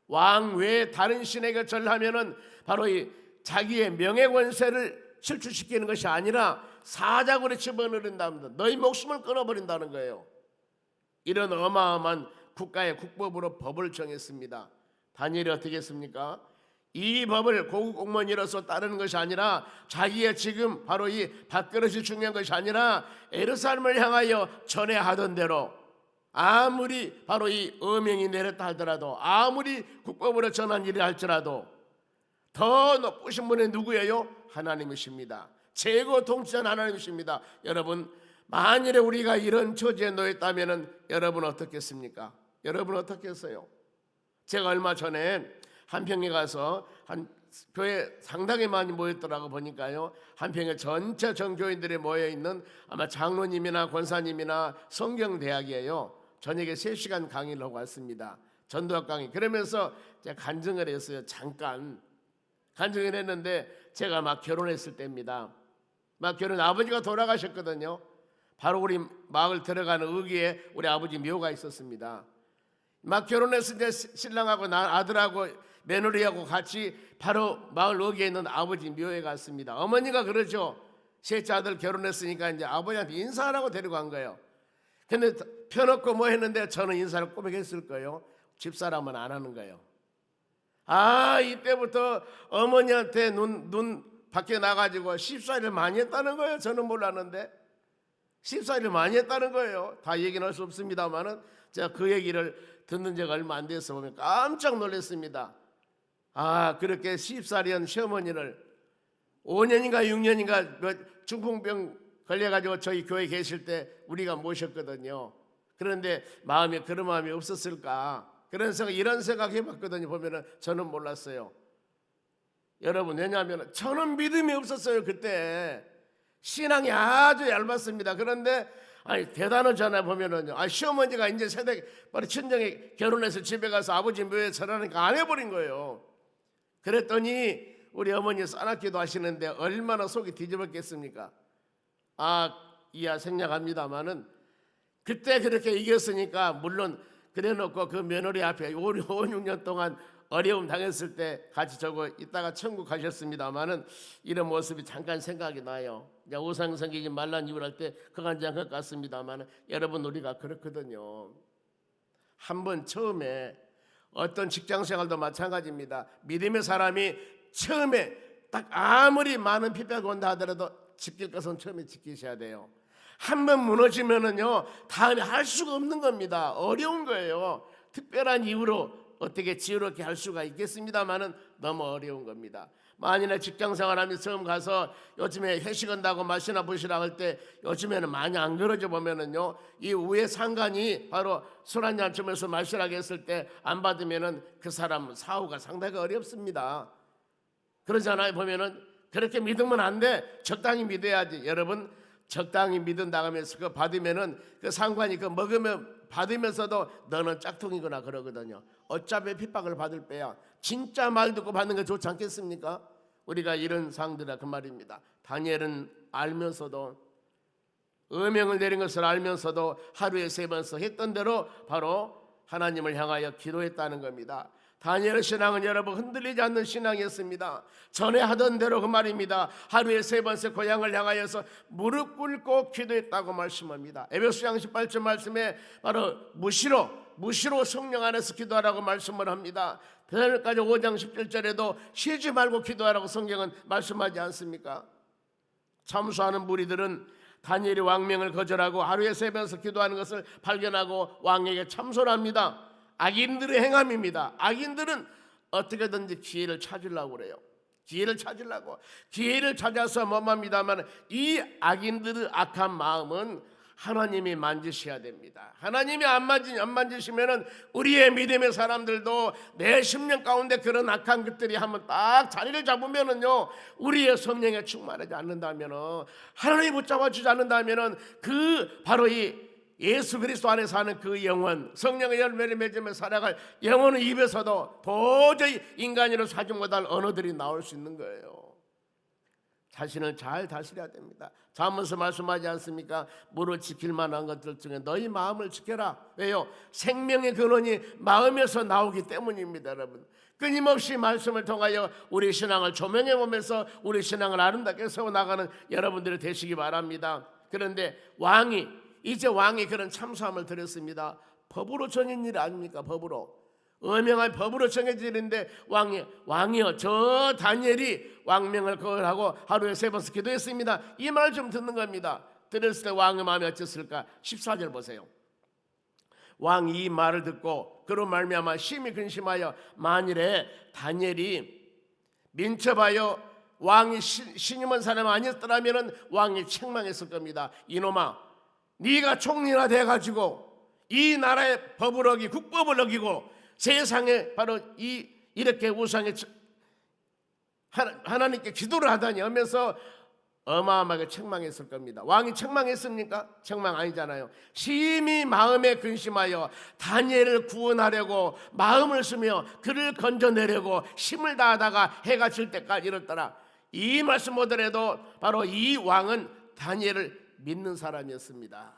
왕 외에 다른 신에게 절하면은 바로 이 자기의 명예 권세를 실추시키는 것이 아니라 사자굴에 집어넣는답니다. 너희 목숨을 끊어버린다는 거예요. 이런 어마어마한 국가의 국법으로 법을 정했습니다. 다니엘이 어떻게 했습니까? 이 법을 고급 공무원으로서 따르는 것이 아니라 자기의 지금 바로 이 밥그릇이 중요한 것이 아니라 예루살렘을 향하여 전에 하던 대로 아무리 바로 이 어명이 내렸다 하더라도 아무리 국법으로 전한 일이 할지라도 더 높으신 분이 누구예요? 하나님이십니다. 최고 통치자 하나님이십니다. 여러분 만일에 우리가 이런 처지에 놓였다면 여러분 어떻겠습니까? 여러분 어떻겠어요? 제가 얼마 전에 한평에 가서 한 교회 상당히 많이 모였더라고 보니까요. 한평에 전체 전교인들이 모여있는 아마 장로님이나 권사님이나 성경대학이에요. 저녁에 3시간 강의를 하고 왔습니다. 전도학 강의. 그러면서 제가 간증을 했어요. 잠깐 간증을 했는데 제가 막 결혼했을 때입니다. 막 아버지가 돌아가셨거든요. 바로 우리 마을 들어가는 의기에 우리 아버지 묘가 있었습니다. 막 결혼했을 때 신랑하고 아들하고 며느리하고 같이 바로 마을 의기에 있는 아버지 묘에 갔습니다. 어머니가 그러죠. 셋째 아들 결혼했으니까 이제 아버지한테 인사하라고 데리고 간 거예요. 근데 펴놓고 뭐 했는데 저는 인사를 꼬박 했을 거예요. 집사람은 안 하는 거예요. 이때부터 어머니한테 눈 밖에 나가지고 십사일을 많이 했다는 거예요. 저는 몰랐는데 십사일을 많이 했다는 거예요. 다 얘기는 할 수 없습니다만은 제가 그 얘기를 듣는 지가 얼마 안 돼서 보면 깜짝 놀랐습니다. 그렇게 십살이한 시어머니를 5년인가 6년인가 중풍병 걸려가지고 저희 교회 계실 때 우리가 모셨거든요. 그런데 마음에 그런 마음이 없었을까? 이런 생각 해봤거든요. 보면은 저는 몰랐어요. 여러분 왜냐하면 저는 믿음이 없었어요. 그때 신앙이 아주 얇았습니다. 그런데 대단하잖아요. 보면은요. 시어머니가 이제 세대 바로 친정에 결혼해서 집에 가서 아버지 묘에 절하니까 안 해버린 거예요. 그랬더니 우리 어머니 싸납기도 하시는데 얼마나 속이 뒤집었겠습니까? 이야 생략합니다마는 그때 그렇게 이겼으니까 물론 그래놓고 그 며느리 앞에 5, 6년 동안 어려움 당했을 때 같이 저거 있다가 천국 가셨습니다마는 이런 모습이 잠깐 생각이 나요. 우상 섬기지 말란 이유를 할 때 그간장 것 같습니다마는 여러분 우리가 그렇거든요. 한번 처음에 어떤 직장 생활도 마찬가지입니다. 믿음의 사람이 처음에 딱 아무리 많은 핍박이 온다 하더라도 지킬 것은 처음에 지키셔야 돼요. 한번 무너지면은요 다음에 할 수가 없는 겁니다. 어려운 거예요. 특별한 이유로 어떻게 지혜롭게 할 수가 있겠습니다만은 너무 어려운 겁니다. 만일에 직장생활하면서 처음 가서 요즘에 회식한다고 마시나 보시라 할 때 요즘에는 많이 안 그러죠. 보면은요 이 위에 상관이 바로 술 한잔 주면서 마시라고 했을 때 안 받으면은 그 사람 사후가 상당히 어렵습니다. 그러잖아요. 보면은 그렇게 믿으면 안 돼. 적당히 믿어야지. 여러분 적당히 믿은다 하면서 그거 받으면은 그 상관이 그 먹으면 받으면서도 너는 짝퉁이구나 그러거든요. 어차피 핍박을 받을 빼야 진짜 말 듣고 받는 게 좋지 않겠습니까? 우리가 이런 상들아 그 말입니다. 다니엘은 알면서도 어명을 내린 것을 알면서도 하루에 3번씩 했던 대로 바로 하나님을 향하여 기도했다는 겁니다. 다니엘의 신앙은 여러분 흔들리지 않는 신앙이었습니다. 전에 하던 대로 그 말입니다. 하루에 3번씩 고향을 향하여서 무릎 꿇고 기도했다고 말씀합니다. 에베소서 18절 말씀에 바로 무시로 성령 안에서 기도하라고 말씀을 합니다. 베드로까지 5장 17절에도 쉬지 말고 기도하라고 성경은 말씀하지 않습니까? 참수하는 무리들은 다니엘이 왕명을 거절하고 하루에 3번씩 기도하는 것을 발견하고 왕에게 참선합니다. 악인들의 행함입니다. 악인들은 어떻게든지 기회를 찾으려고 그래요. 기회를 찾아서 뭐합니다만 이 악인들의 악한 마음은 하나님이 만지셔야 됩니다. 하나님이 안 만지시면은 우리의 믿음의 사람들도 내 심령 가운데 그런 악한 것들이 한번 딱 자리를 잡으면은요, 우리의 성령에 충만하지 않는다면은, 하나님이 붙잡아 주지 않는다면은, 그 바로 이 예수 그리스도 안에 사는 그 영혼, 성령의 열매를 맺으며 살아갈 영혼의 입에서도 도저히 인간으로 사지 못할 언어들이 나올 수 있는 거예요. 자신을 잘 다스려야 됩니다. 잠언서 말씀하지 않습니까? 무릇 지킬 만한 것들 중에 너희 마음을 지켜라. 왜요? 생명의 근원이 마음에서 나오기 때문입니다. 여러분, 끊임없이 말씀을 통하여 우리 신앙을 조명해 보면서 우리 신앙을 아름답게 세워나가는 여러분들이 되시기 바랍니다. 그런데 왕이 그런 참소함을 드렸습니다. 법으로 정해진 일 아닙니까? 법으로 엄명한 법으로 정해진 일인데 왕이여, 저 다니엘이 왕명을 거절하고 하루에 3번씩 기도했습니다. 이 말 좀 듣는 겁니다. 들었을 때 왕의 마음이 어땠을까? 14절 보세요. 왕이 이 말을 듣고 그로 말미암아 심히 근심하여 만일에 다니엘이 민첩하여 왕이 신임한 사람 아니었더라면 왕이 책망했을 겁니다. 이놈아, 네가 총리가 돼가지고 이 나라의 법을 어기 국법을 어기고 세상에 바로 이렇게 우상에 하나님께 기도를 하다니 하면서 어마어마하게 책망했을 겁니다. 왕이 책망했습니까? 책망 아니잖아요. 심히 마음에 근심하여 다니엘을 구원하려고 마음을 쓰며 그를 건져내려고 힘을 다하다가 해가 질 때까지 이렇더라. 이 말씀 보더라도 바로 이 왕은 다니엘을 믿는 사람이었습니다.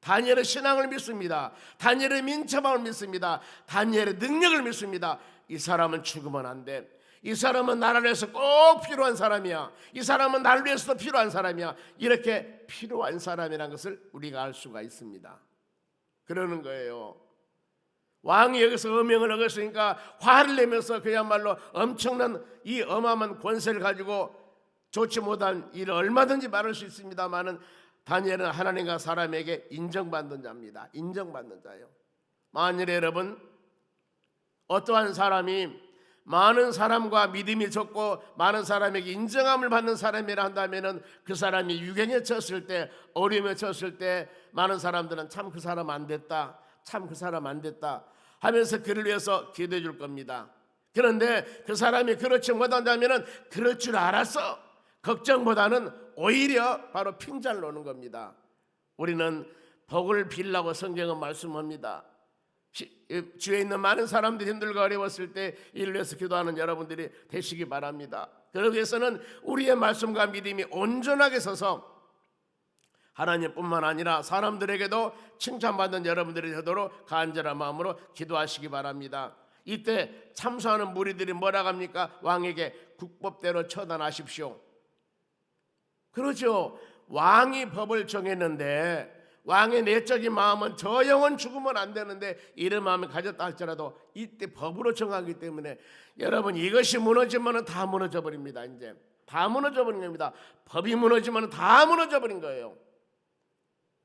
다니엘의 신앙을 믿습니다. 다니엘의 민첩함을 믿습니다. 다니엘의 능력을 믿습니다. 이 사람은 죽으면 안 돼. 이 사람은 나를 위해서 꼭 필요한 사람이야. 이 사람은 나를 위해서도 필요한 사람이야. 이렇게 필요한 사람이라는 것을 우리가 알 수가 있습니다. 그러는 거예요. 왕이 여기서 어명을 어겼으니까 화를 내면서 그야말로 엄청난 이 어마어마한 권세를 가지고 좋지 못한 일을 얼마든지 말할 수 있습니다만은 다니엘은 하나님과 사람에게 인정받는 자입니다. 인정받는 자예요. 만일에 여러분 어떠한 사람이 많은 사람과 믿음이 적고 많은 사람에게 인정함을 받는 사람이라 한다면은 그 사람이 유경에 쳤을 때, 어려움에 쳤을 때 많은 사람들은 참 그 사람 안 됐다, 참 그 사람 안 됐다 하면서 그를 위해서 기도해 줄 겁니다. 그런데 그 사람이 그렇지 못한다면은 그럴 줄 알았어, 걱정보다는 오히려 바로 핀잔을 놓는 겁니다. 우리는 복을 빌라고 성경은 말씀합니다. 주위에 있는 많은 사람들이 힘들고 어려웠을 때 이를 위해서 기도하는 여러분들이 되시기 바랍니다. 그러기 위해서는 우리의 말씀과 믿음이 온전하게 서서 하나님뿐만 아니라 사람들에게도 칭찬받는 여러분들이 되도록 간절한 마음으로 기도하시기 바랍니다. 이때 참소하는 무리들이 뭐라고 합니까? 왕에게 국법대로 처단하십시오. 그렇죠. 왕이 법을 정했는데 왕의 내적인 마음은 저 영혼 죽으면 안 되는데 이런 마음을 가졌다 할지라도 이때 법으로 정하기 때문에 여러분 이것이 무너지면 다 무너져 버립니다. 이제 다 무너져 버린 겁니다. 법이 무너지면 다 무너져 버린 거예요.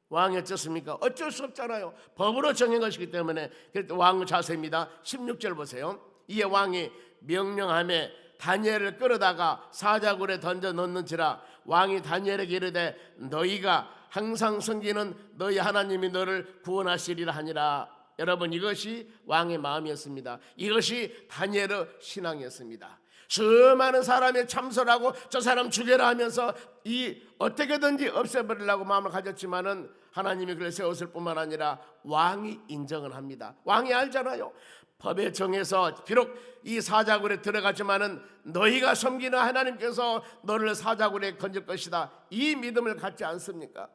왕이 어쩌습니까? 어쩔 수 없잖아요. 법으로 정한 것이기 때문에. 그래서 왕의 자세입니다. 16절 보세요. 이에 왕이 명령하며 다니엘을 끌어다가 사자굴에 던져 넣는지라. 왕이 다니엘에게 이르되 너희가 항상 섬기는 너희 하나님이 너를 구원하시리라 하니라. 여러분 이것이 왕의 마음이었습니다. 이것이 다니엘의 신앙이었습니다. 수많은 사람이 참설하고 저 사람 죽여라 하면서 이 어떻게든지 없애버리려고 마음을 가졌지만은 하나님이 그를 세웠을 뿐만 아니라 왕이 인정을 합니다. 왕이 알잖아요. 법에 정해서 비록 이 사자굴에 들어갔지만은 너희가 섬기는 하나님께서 너를 사자굴에 건질 것이다. 이 믿음을 갖지 않습니까?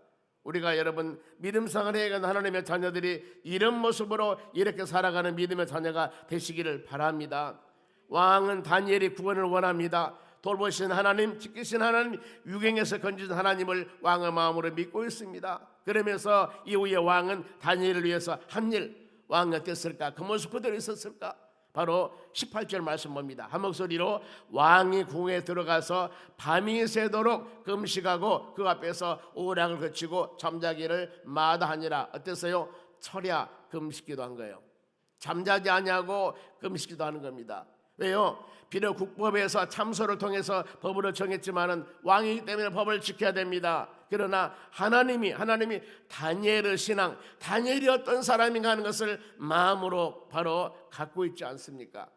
우리가 여러분 믿음생활을 해가는 하나님의 자녀들이 이런 모습으로 이렇게 살아가는 믿음의 자녀가 되시기를 바랍니다. 왕은 다니엘이 구원을 원합니다. 돌보신 하나님, 지키신 하나님, 유경에서 건지신 하나님을 왕의 마음으로 믿고 있습니다. 그러면서 이후에 왕은 다니엘을 위해서 한 일, 왕이 어땠을까? 그 모습 그대로 있었을까? 바로 18절 말씀 봅니다. 한 목소리로 왕이 궁에 들어가서 밤이 새도록 금식하고 그 앞에서 오랑을 거치고 잠자기를 마다하니라. 어땠어요? 철야 금식기도 한 거예요. 잠자지 아니하고 금식기도 하는 겁니다. 왜요? 비록 국법에서 참소를 통해서 법으로 정했지만은 왕이기 때문에 법을 지켜야 됩니다. 그러나 하나님이 다니엘의 신앙, 다니엘이 어떤 사람인가 하는 것을 마음으로 바로 갖고 있지 않습니까?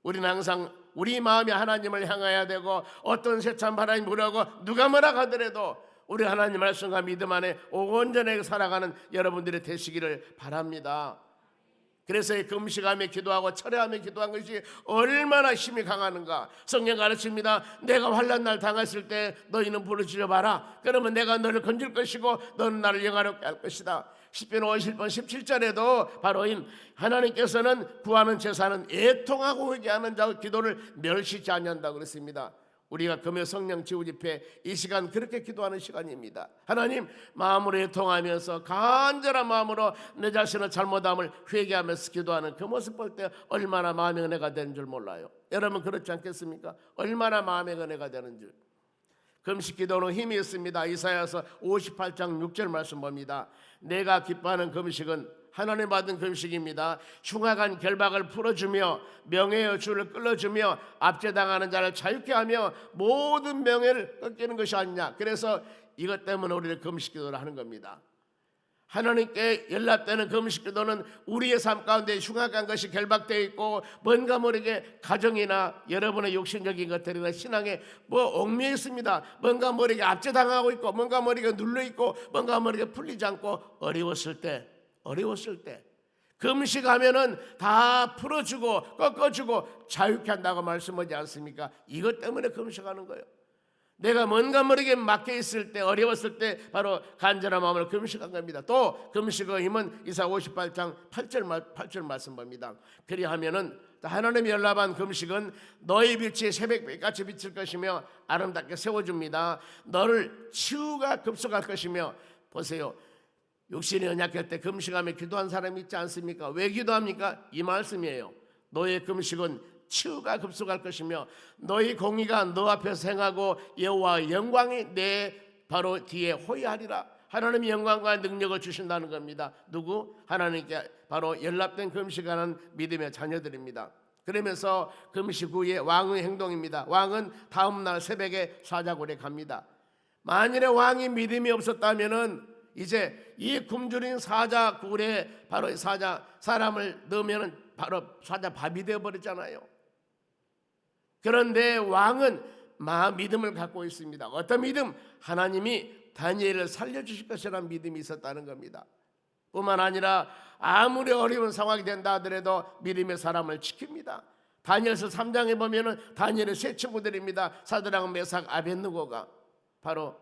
우리는 항상 우리 마음이 하나님을 향해야 되고 어떤 세찬 바람이 불어오고 누가 뭐라 하더라도 우리 하나님 말씀과 믿음 안에 온전하게 살아가는 여러분들이 되시기를 바랍니다. 그래서 금식하며 기도하고 철회하며 기도한 것이 얼마나 힘이 강하는가. 성경 가르칩니다. 내가 환난 날 당했을 때 너희는 부르짖어 봐라. 그러면 내가 너를 건질 것이고 너는 나를 영화롭게 할 것이다. 10편 50편 17절에도 바로 하나님께서는 구하는 제사는 애통하고 회개하는 자 기도를 멸시치 아니한다고 그랬습니다. 우리가 금요 성령 지우 집회 이 시간 그렇게 기도하는 시간입니다. 하나님, 마음으로 애통하면서 간절한 마음으로 내 자신의 잘못함을 회개하면서 기도하는 그 모습 볼 때 얼마나 마음의 은혜가 되는 줄 몰라요. 여러분 그렇지 않겠습니까? 얼마나 마음의 은혜가 되는 줄. 금식 기도는 힘이 있습니다. 이사야서 58장 6절 말씀 봅니다. 내가 기뻐하는 금식은 하나님 받은 금식입니다. 흉악한 결박을 풀어주며 명예의 줄을 끌어주며 압제당하는 자를 자유케 하며 모든 명예를 꺾이는 것이 아니냐. 그래서 이것 때문에 우리를 금식기도를 하는 겁니다. 하나님께 연락되는 금식기도는 우리의 삶 가운데 흉악한 것이 결박되어 있고 뭔가 모르게 가정이나 여러분의 욕심적인 것들이나 신앙에 얽매여 있습니다. 뭔가 모르게 압제당하고 있고 뭔가 모르게 눌러있고 뭔가 모르게 풀리지 않고 어려웠을 때 금식하면은 다 풀어주고 꺾어주고 자유케 한다고 말씀하지 않습니까? 이것 때문에 금식하는 거예요. 내가 뭔가 모르게 막혀 있을 때 어려웠을 때 바로 간절한 마음으로 금식한 겁니다. 또 금식의 힘은 이사 58장 8절 말씀 봅니다. 그리하면은 하나님이 연락한 금식은 너의 빛이 새벽빛같이 비칠 것이며 아름답게 세워줍니다. 너를 치유가 급속할 것이며. 보세요, 육신이 연약할 때 금식하며 기도한 사람이 있지 않습니까? 왜 기도합니까? 이 말씀이에요. 너의 금식은 치유가 급속할 것이며 너희 공의가 너 앞에서 행하고 여호와의 영광이 내 바로 뒤에 호위하리라. 하나님이 영광과 능력을 주신다는 겁니다. 누구? 하나님께 바로 연락된 금식하는 믿음의 자녀들입니다. 그러면서 금식 후에 왕의 행동입니다. 왕은 다음날 새벽에 사자굴에 갑니다. 만일에 왕이 믿음이 없었다면은 이제 이 굶주린 사자굴에 바로 사람을 넣으면 바로 사자 밥이 되어버렸잖아요. 그런데 왕은 믿음을 갖고 있습니다. 어떤 믿음? 하나님이 다니엘을 살려주실 것이라는 믿음이 있었다는 겁니다. 뿐만 아니라 아무리 어려운 상황이 된다 하더라도 믿음의 사람을 지킵니다. 다니엘서 3장에 보면은 다니엘의 세 친구들입니다. 사드락, 메삭, 아벳느고가 바로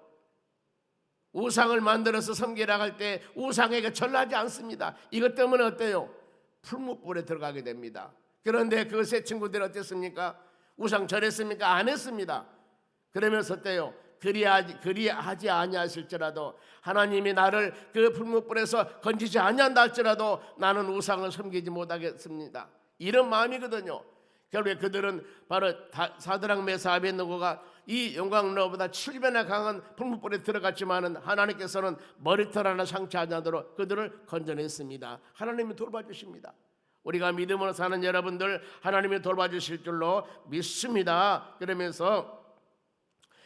우상을 만들어서 섬기라 할 때 우상에게 절하지 않습니다. 이것 때문에 어때요? 풀무불에 들어가게 됩니다. 그런데 그 세 친구들이 어땠습니까? 우상 절했습니까? 안 했습니다. 그러면서 어때요? 그리하지 아니하실지라도 하나님이 나를 그 풀무불에서 건지지 아니한다 할지라도 나는 우상을 섬기지 못하겠습니다. 이런 마음이거든요. 결국에 그들은 바로 사드락, 메삭, 아벳느고가 이 영광로보다 7배나 강한 풀무불에 들어갔지만은 하나님께서는 머리털 하나 상처하지 않도록 그들을 건져냈습니다. 하나님이 돌봐주십니다. 우리가 믿음으로 사는 여러분들 하나님이 돌봐주실 줄로 믿습니다. 그러면서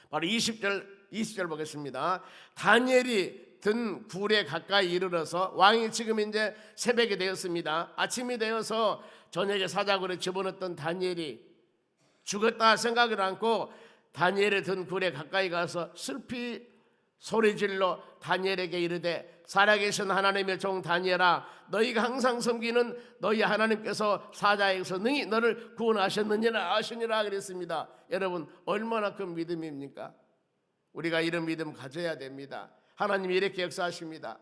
바로 20절 보겠습니다. 다니엘이 든 굴에 가까이 이르러서 왕이 지금 이제 새벽이 되었습니다. 아침이 되어서 저녁에 사자굴에 집어넣었던 다니엘이 죽었다 생각을 않고 다니엘의 든 굴에 가까이 가서 슬피 소리질러 다니엘에게 이르되 살아계신 하나님의 종 다니엘아, 너희가 항상 섬기는 너희 하나님께서 사자에게서 능히 너를 구원하셨느니라 아시니라 그랬습니다. 여러분 얼마나 큰 믿음입니까? 우리가 이런 믿음 가져야 됩니다. 하나님이 이렇게 역사하십니다.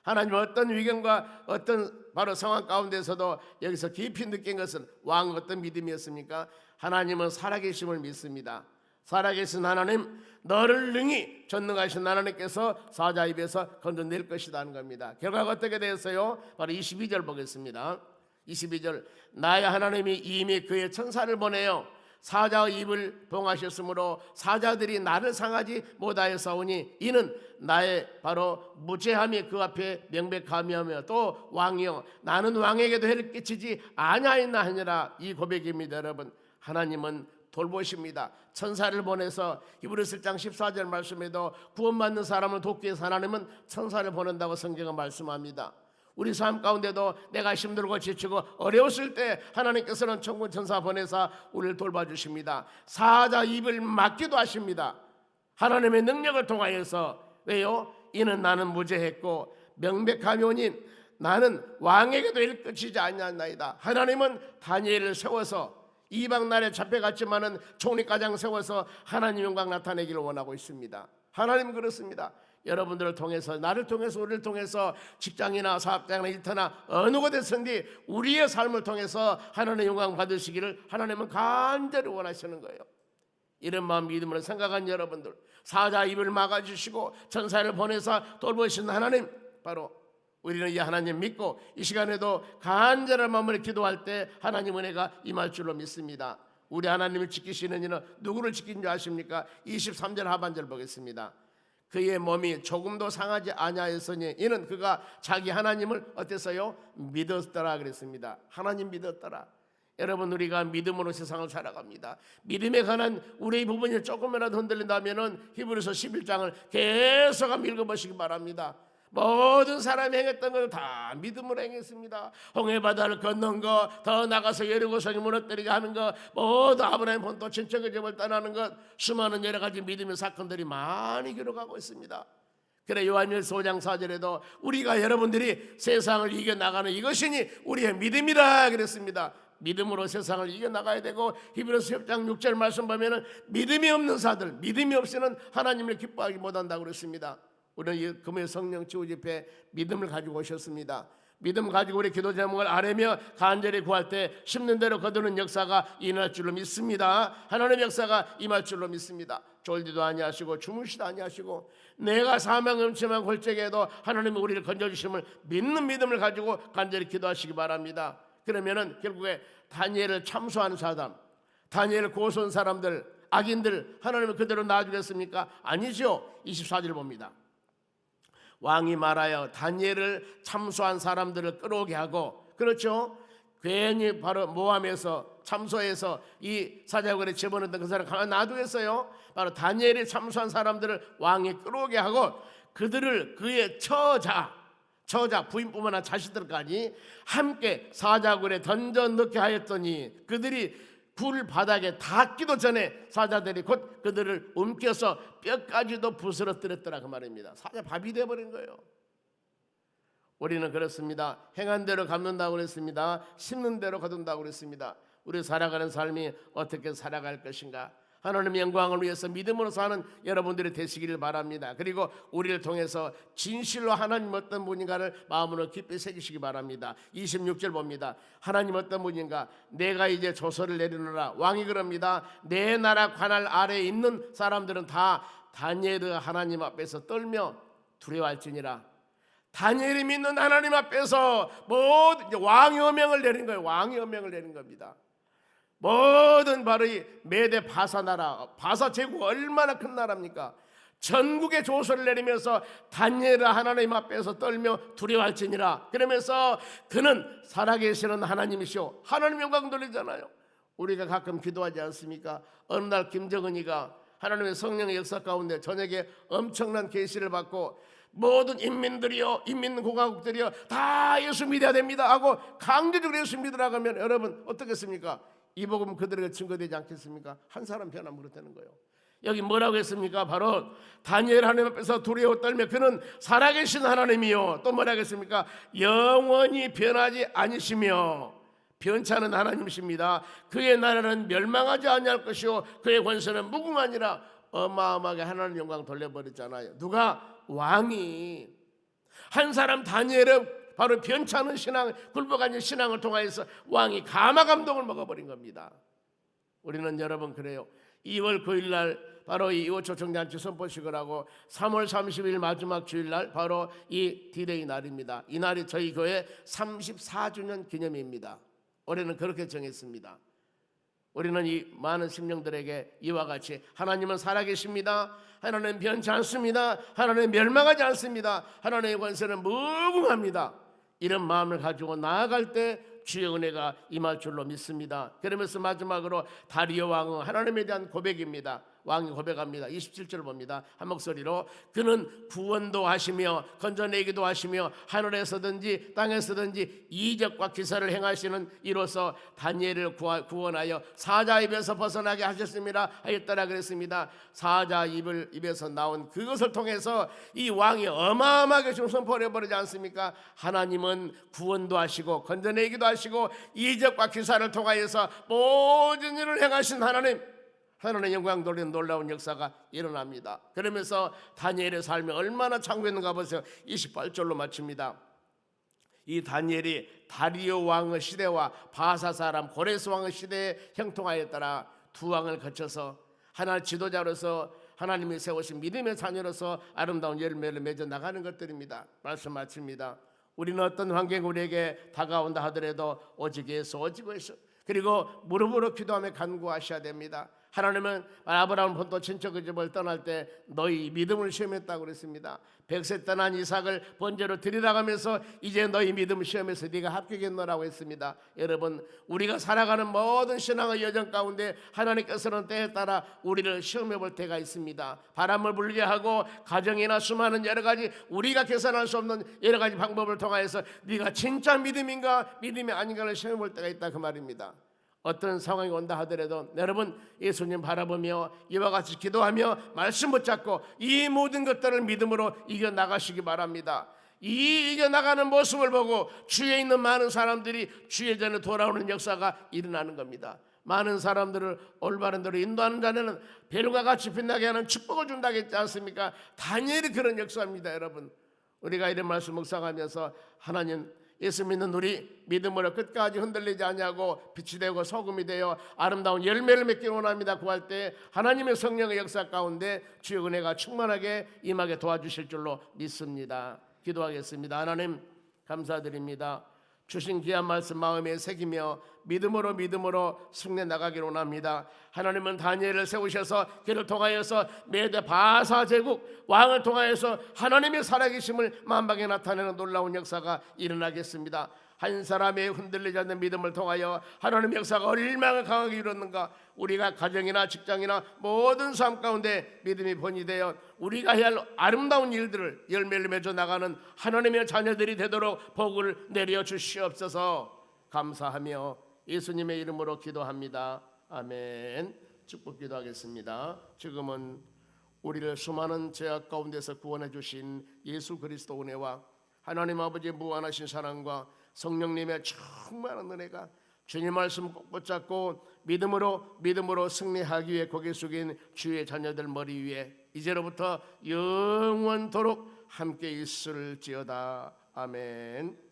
하나님 어떤 위경과 어떤 바로 상황 가운데서도 여기서 깊이 느낀 것은 왕은 어떤 믿음이었습니까? 하나님은 살아계심을 믿습니다. 살아계신 하나님, 너를 능히 전능하신 하나님께서 사자 입에서 건져낼 것이다 하는 겁니다. 결과가 어떻게 되었어요? 바로 22절 보겠습니다. 22절 나의 하나님이 이미 그의 천사를 보내어 사자의 입을 봉하셨으므로 사자들이 나를 상하지 못하였사오니 이는 나의 바로 무죄함이 그 앞에 명백하며 또 왕이여 나는 왕에게도 해를 끼치지 아니하였나 하니라. 이 고백입니다. 여러분, 하나님은 돌보십니다. 천사를 보내서 히브리서 1장 14절 말씀에도 구원받는 사람을 돕기 위해서 하나님은 천사를 보낸다고 성경은 말씀합니다. 우리 삶 가운데도 내가 힘들고 지치고 어려웠을 때 하나님께서는 천군 천사 보내사 우리를 돌봐주십니다. 사자 입을 막기도 하십니다. 하나님의 능력을 통하여서. 왜요? 이는 나는 무죄했고 명백하면인 나는 왕에게도 일끝이지 아니하나이다. 하나님은 다니엘을 세워서 이방 나라에 잡혀갔지만은 총리과장 세워서 하나님 영광 나타내기를 원하고 있습니다. 하나님 그렇습니다. 여러분들을 통해서, 나를 통해서, 우리를 통해서 직장이나 사업장이나 일터나 어느 곳에서든지 우리의 삶을 통해서 하나님의 영광 받으시기를 하나님은 간절히 원하시는 거예요. 이런 마음 믿음으로 생각한 여러분들, 사자 입을 막아주시고 천사를 보내서 돌보시는 하나님, 바로 우리는 이 하나님 믿고 이 시간에도 간절한 마음으로 기도할 때 하나님 은혜가 임할 줄로 믿습니다. 우리 하나님을 지키시는 이는 누구를 지킨 줄 아십니까? 23절 하반절 보겠습니다. 그의 몸이 조금도 상하지 아니하였으니 이는 그가 자기 하나님을 어땠어요? 믿었더라 그랬습니다. 하나님 믿었더라. 여러분, 우리가 믿음으로 세상을 살아갑니다. 믿음에 관한 우리의 부분이 조금이라도 흔들린다면 히브리서 11장을 계속 한번 읽어보시기 바랍니다. 모든 사람이 행했던 걸 다 믿음으로 행했습니다. 홍해바다를 건넌 거, 더 나가서 여리고성이 무너뜨리게 하는 거, 모두 아브라함 본토 친척의 집을 떠나는 것, 수많은 여러 가지 믿음의 사건들이 많이 기록하고 있습니다. 그래 요한일서 5장 4절에도 우리가 여러분들이 세상을 이겨나가는 이것이니 우리의 믿음이라 그랬습니다. 믿음으로 세상을 이겨나가야 되고, 히브리서 10장 6절 말씀 보면은 믿음이 없는 자들, 믿음이 없이는 하나님을 기뻐하기 못한다고 그랬습니다. 우리는 금요일 성령 치유 집회 믿음을 가지고 오셨습니다. 믿음 가지고 우리 기도 제목을 아뢰며 간절히 구할 때 심는 대로 거두는 역사가 임할 줄로 믿습니다. 하나님의 역사가 임할 줄로 믿습니다. 졸지도 아니하시고 주무시도 아니하시고 내가 사망 음침한 골짜기에도 하나님이 우리를 건져주심을 믿는 믿음을 가지고 간절히 기도하시기 바랍니다. 그러면은 결국에 다니엘을 참소하는 사람, 다니엘을 고소한 사람들, 악인들 하나님은 그대로 놔주겠습니까? 아니죠. 24절 봅니다. 왕이 말하여 다니엘을 참소한 사람들을 끌어오게 하고, 그렇죠, 괜히 바로 모함에서 참소해서 이 사자굴에 집어넣던 그 사람 가만 놔두겠어요? 바로 다니엘이 참소한 사람들을 왕이 끌어오게 하고 그들을 그의 처자 부인뿐만 아니라 자식들까지 함께 사자굴에 던져 넣게 하였더니 그들이 굴 바닥에 닿기도 전에 사자들이 곧 그들을 움켜서 뼈까지도 부스러뜨렸더라 그 말입니다. 사자 밥이 되어버린 거예요. 우리는 그렇습니다. 행한 대로 갚는다고 그랬습니다. 심는 대로 거둔다고 그랬습니다. 우리 살아가는 삶이 어떻게 살아갈 것인가, 하나님의 영광을 위해서 믿음으로 사는 여러분들이 되시기를 바랍니다. 그리고 우리를 통해서 진실로 하나님 어떤 분인가를 마음으로 깊이 새기시기 바랍니다. 26절 봅니다. 하나님 어떤 분인가? 내가 이제 조서를 내리노라. 왕이 그럽니다. 내 나라 관할 아래에 있는 사람들은 다 다니엘 하나님 앞에서 떨며 두려워할지니라. 다니엘이 믿는 하나님 앞에서 모든 왕의 어명을 내린 거예요. 왕의 어명을 내린 겁니다. 모든 바로 이 메대 바사 나라, 바사 제국 얼마나 큰 나라입니까? 전국에 조서를 내리면서 다니엘 하나님 앞에서 떨며 두려워할지니라. 그러면서 그는 살아계시는 하나님이시오. 하나님 영광 돌리잖아요. 우리가 가끔 기도하지 않습니까? 어느 날 김정은이가 하나님의 성령의 역사 가운데 저녁에 엄청난 계시를 받고 모든 인민들이요, 인민공화국들이요 다 예수 믿어야 됩니다 하고 강제적으로 예수 믿으라고 하면 여러분 어떻겠습니까? 이 복음 그들에게 증거되지 않겠습니까? 한 사람 변하면 그렇다는 거예요. 여기 뭐라고 했습니까? 바로 다니엘 하나님 앞에서 두려워 떨며 그는 살아계신 하나님이요, 또 뭐라고 했습니까? 영원히 변하지 아니시며 변찮은 하나님이십니다. 그의 나라는 멸망하지 아니할 것이요 그의 권세는 무궁하니라. 어마어마하게 하나님 영광 돌려버렸잖아요. 누가? 왕이. 한 사람 다니엘은 바로 변찮은 신앙, 굴복하는 신앙을 통하여서 왕이 가마 감동을 먹어버린 겁니다. 우리는 여러분 그래요. 2월 9일 날 바로 이 이호초청잔치 선포식을 하고 3월 30일 마지막 주일날 바로 이 디데이 날입니다. 이 날이 저희 교회 34주년 기념입니다. 올해는 그렇게 정했습니다. 우리는 이 많은 심령들에게 이와 같이 하나님은 살아계십니다. 하나님은 변치 않습니다. 하나님은 멸망하지 않습니다. 하나님의 권세는 무궁합니다. 이런 마음을 가지고 나아갈 때 주의 은혜가 임할 줄로 믿습니다. 그러면서 마지막으로 다리오 왕은 하나님에 대한 고백입니다. 왕이 고백합니다. 27절 봅니다. 한 목소리로 그는 구원도 하시며 건져내기도 하시며 하늘에서든지 땅에서든지 이적과 기사를 행하시는 이로써 다니엘을 구원하여 사자 입에서 벗어나게 하셨습니다 하였더라 그랬습니다. 사자 입에서 나온 그것을 통해서 이 왕이 어마어마하게 지금 선포를 해버리지 않습니까? 하나님은 구원도 하시고 건져내기도 하시고 이적과 기사를 통하여서 모든 일을 행하신 하나님의 영광 돌리는 놀라운 역사가 일어납니다. 그러면서 다니엘의 삶이 얼마나 창구했는가 보세요. 28절로 마칩니다. 이 다니엘이 다리오 왕의 시대와 바사 사람 고레스 왕의 시대에 형통하였더라. 두 왕을 거쳐서 하나의 지도자로서 하나님이 세우신 믿음의 자녀로서 아름다운 열매를 맺어 나가는 것들입니다. 말씀 마칩니다. 우리는 어떤 환경이 우리에게 다가온다 하더라도 오직 예수 그리고 무릎으로 기도하며 간구하셔야 됩니다. 하나님은 아브라함 본토 친척의 집을 떠날 때 너희 믿음을 시험했다고 그랬습니다. 100세 떠난 이삭을 번제로 드리라가면서 이제 너희 믿음을 시험해서 네가 합격했노라고 했습니다. 여러분, 우리가 살아가는 모든 신앙의 여정 가운데 하나님께서는 때에 따라 우리를 시험해 볼 때가 있습니다. 바람을 불게 하고 가정이나 수많은 여러 가지 우리가 계산할 수 없는 여러 가지 방법을 통하여서 네가 진짜 믿음인가 믿음이 아닌가를 시험해 볼 때가 있다 그 말입니다. 어떤 상황이 온다 하더라도 여러분 예수님 바라보며 이와 같이 기도하며 말씀 붙잡고 이 모든 것들을 믿음으로 이겨나가시기 바랍니다. 이 이겨나가는 모습을 보고 주위에 있는 많은 사람들이 주의 전에 돌아오는 역사가 일어나는 겁니다. 많은 사람들을 올바른 대로 인도하는 자는 별과 같이 빛나게 하는 축복을 준다고 했지 않습니까? 다니엘이 그런 역사입니다. 여러분, 우리가 이런 말씀 묵상하면서 하나님 예수 믿는 우리 믿음으로 끝까지 흔들리지 않냐고 빛이 되고 소금이 되어 아름다운 열매를 맺기 원합니다. 구할 때 하나님의 성령의 역사 가운데 주의 은혜가 충만하게 임하게 도와주실 줄로 믿습니다. 기도하겠습니다. 하나님 감사드립니다. 주신 귀한 말씀 마음에 새기며 믿음으로 승리해 나가기를 원합니다. 하나님은 다니엘을 세우셔서 그를 통하여서 메대 바사 제국 왕을 통하여서 하나님의 살아계심을 만방에 나타내는 놀라운 역사가 일어나겠습니다. 한 사람의 흔들리지 않는 믿음을 통하여 하나님의 역사가 얼마나 강하게 이뤘는가. 우리가 가정이나 직장이나 모든 삶 가운데 믿음이 번이되어 우리가 해야 할 아름다운 일들을 열매를 맺어 나가는 하나님의 자녀들이 되도록 복을 내려 주시옵소서. 감사하며 예수님의 이름으로 기도합니다. 아멘. 축복 기도하겠습니다. 지금은 우리를 수많은 죄악 가운데서 구원해 주신 예수 그리스도 은혜와 하나님 아버지의 무한하신 사랑과 성령님의 충만한 은혜가 주님 말씀 꼭 붙잡고 믿음으로 승리하기 위해 고개 숙인 주의 자녀들 머리 위에 이제로부터 영원토록 함께 있을지어다. 아멘.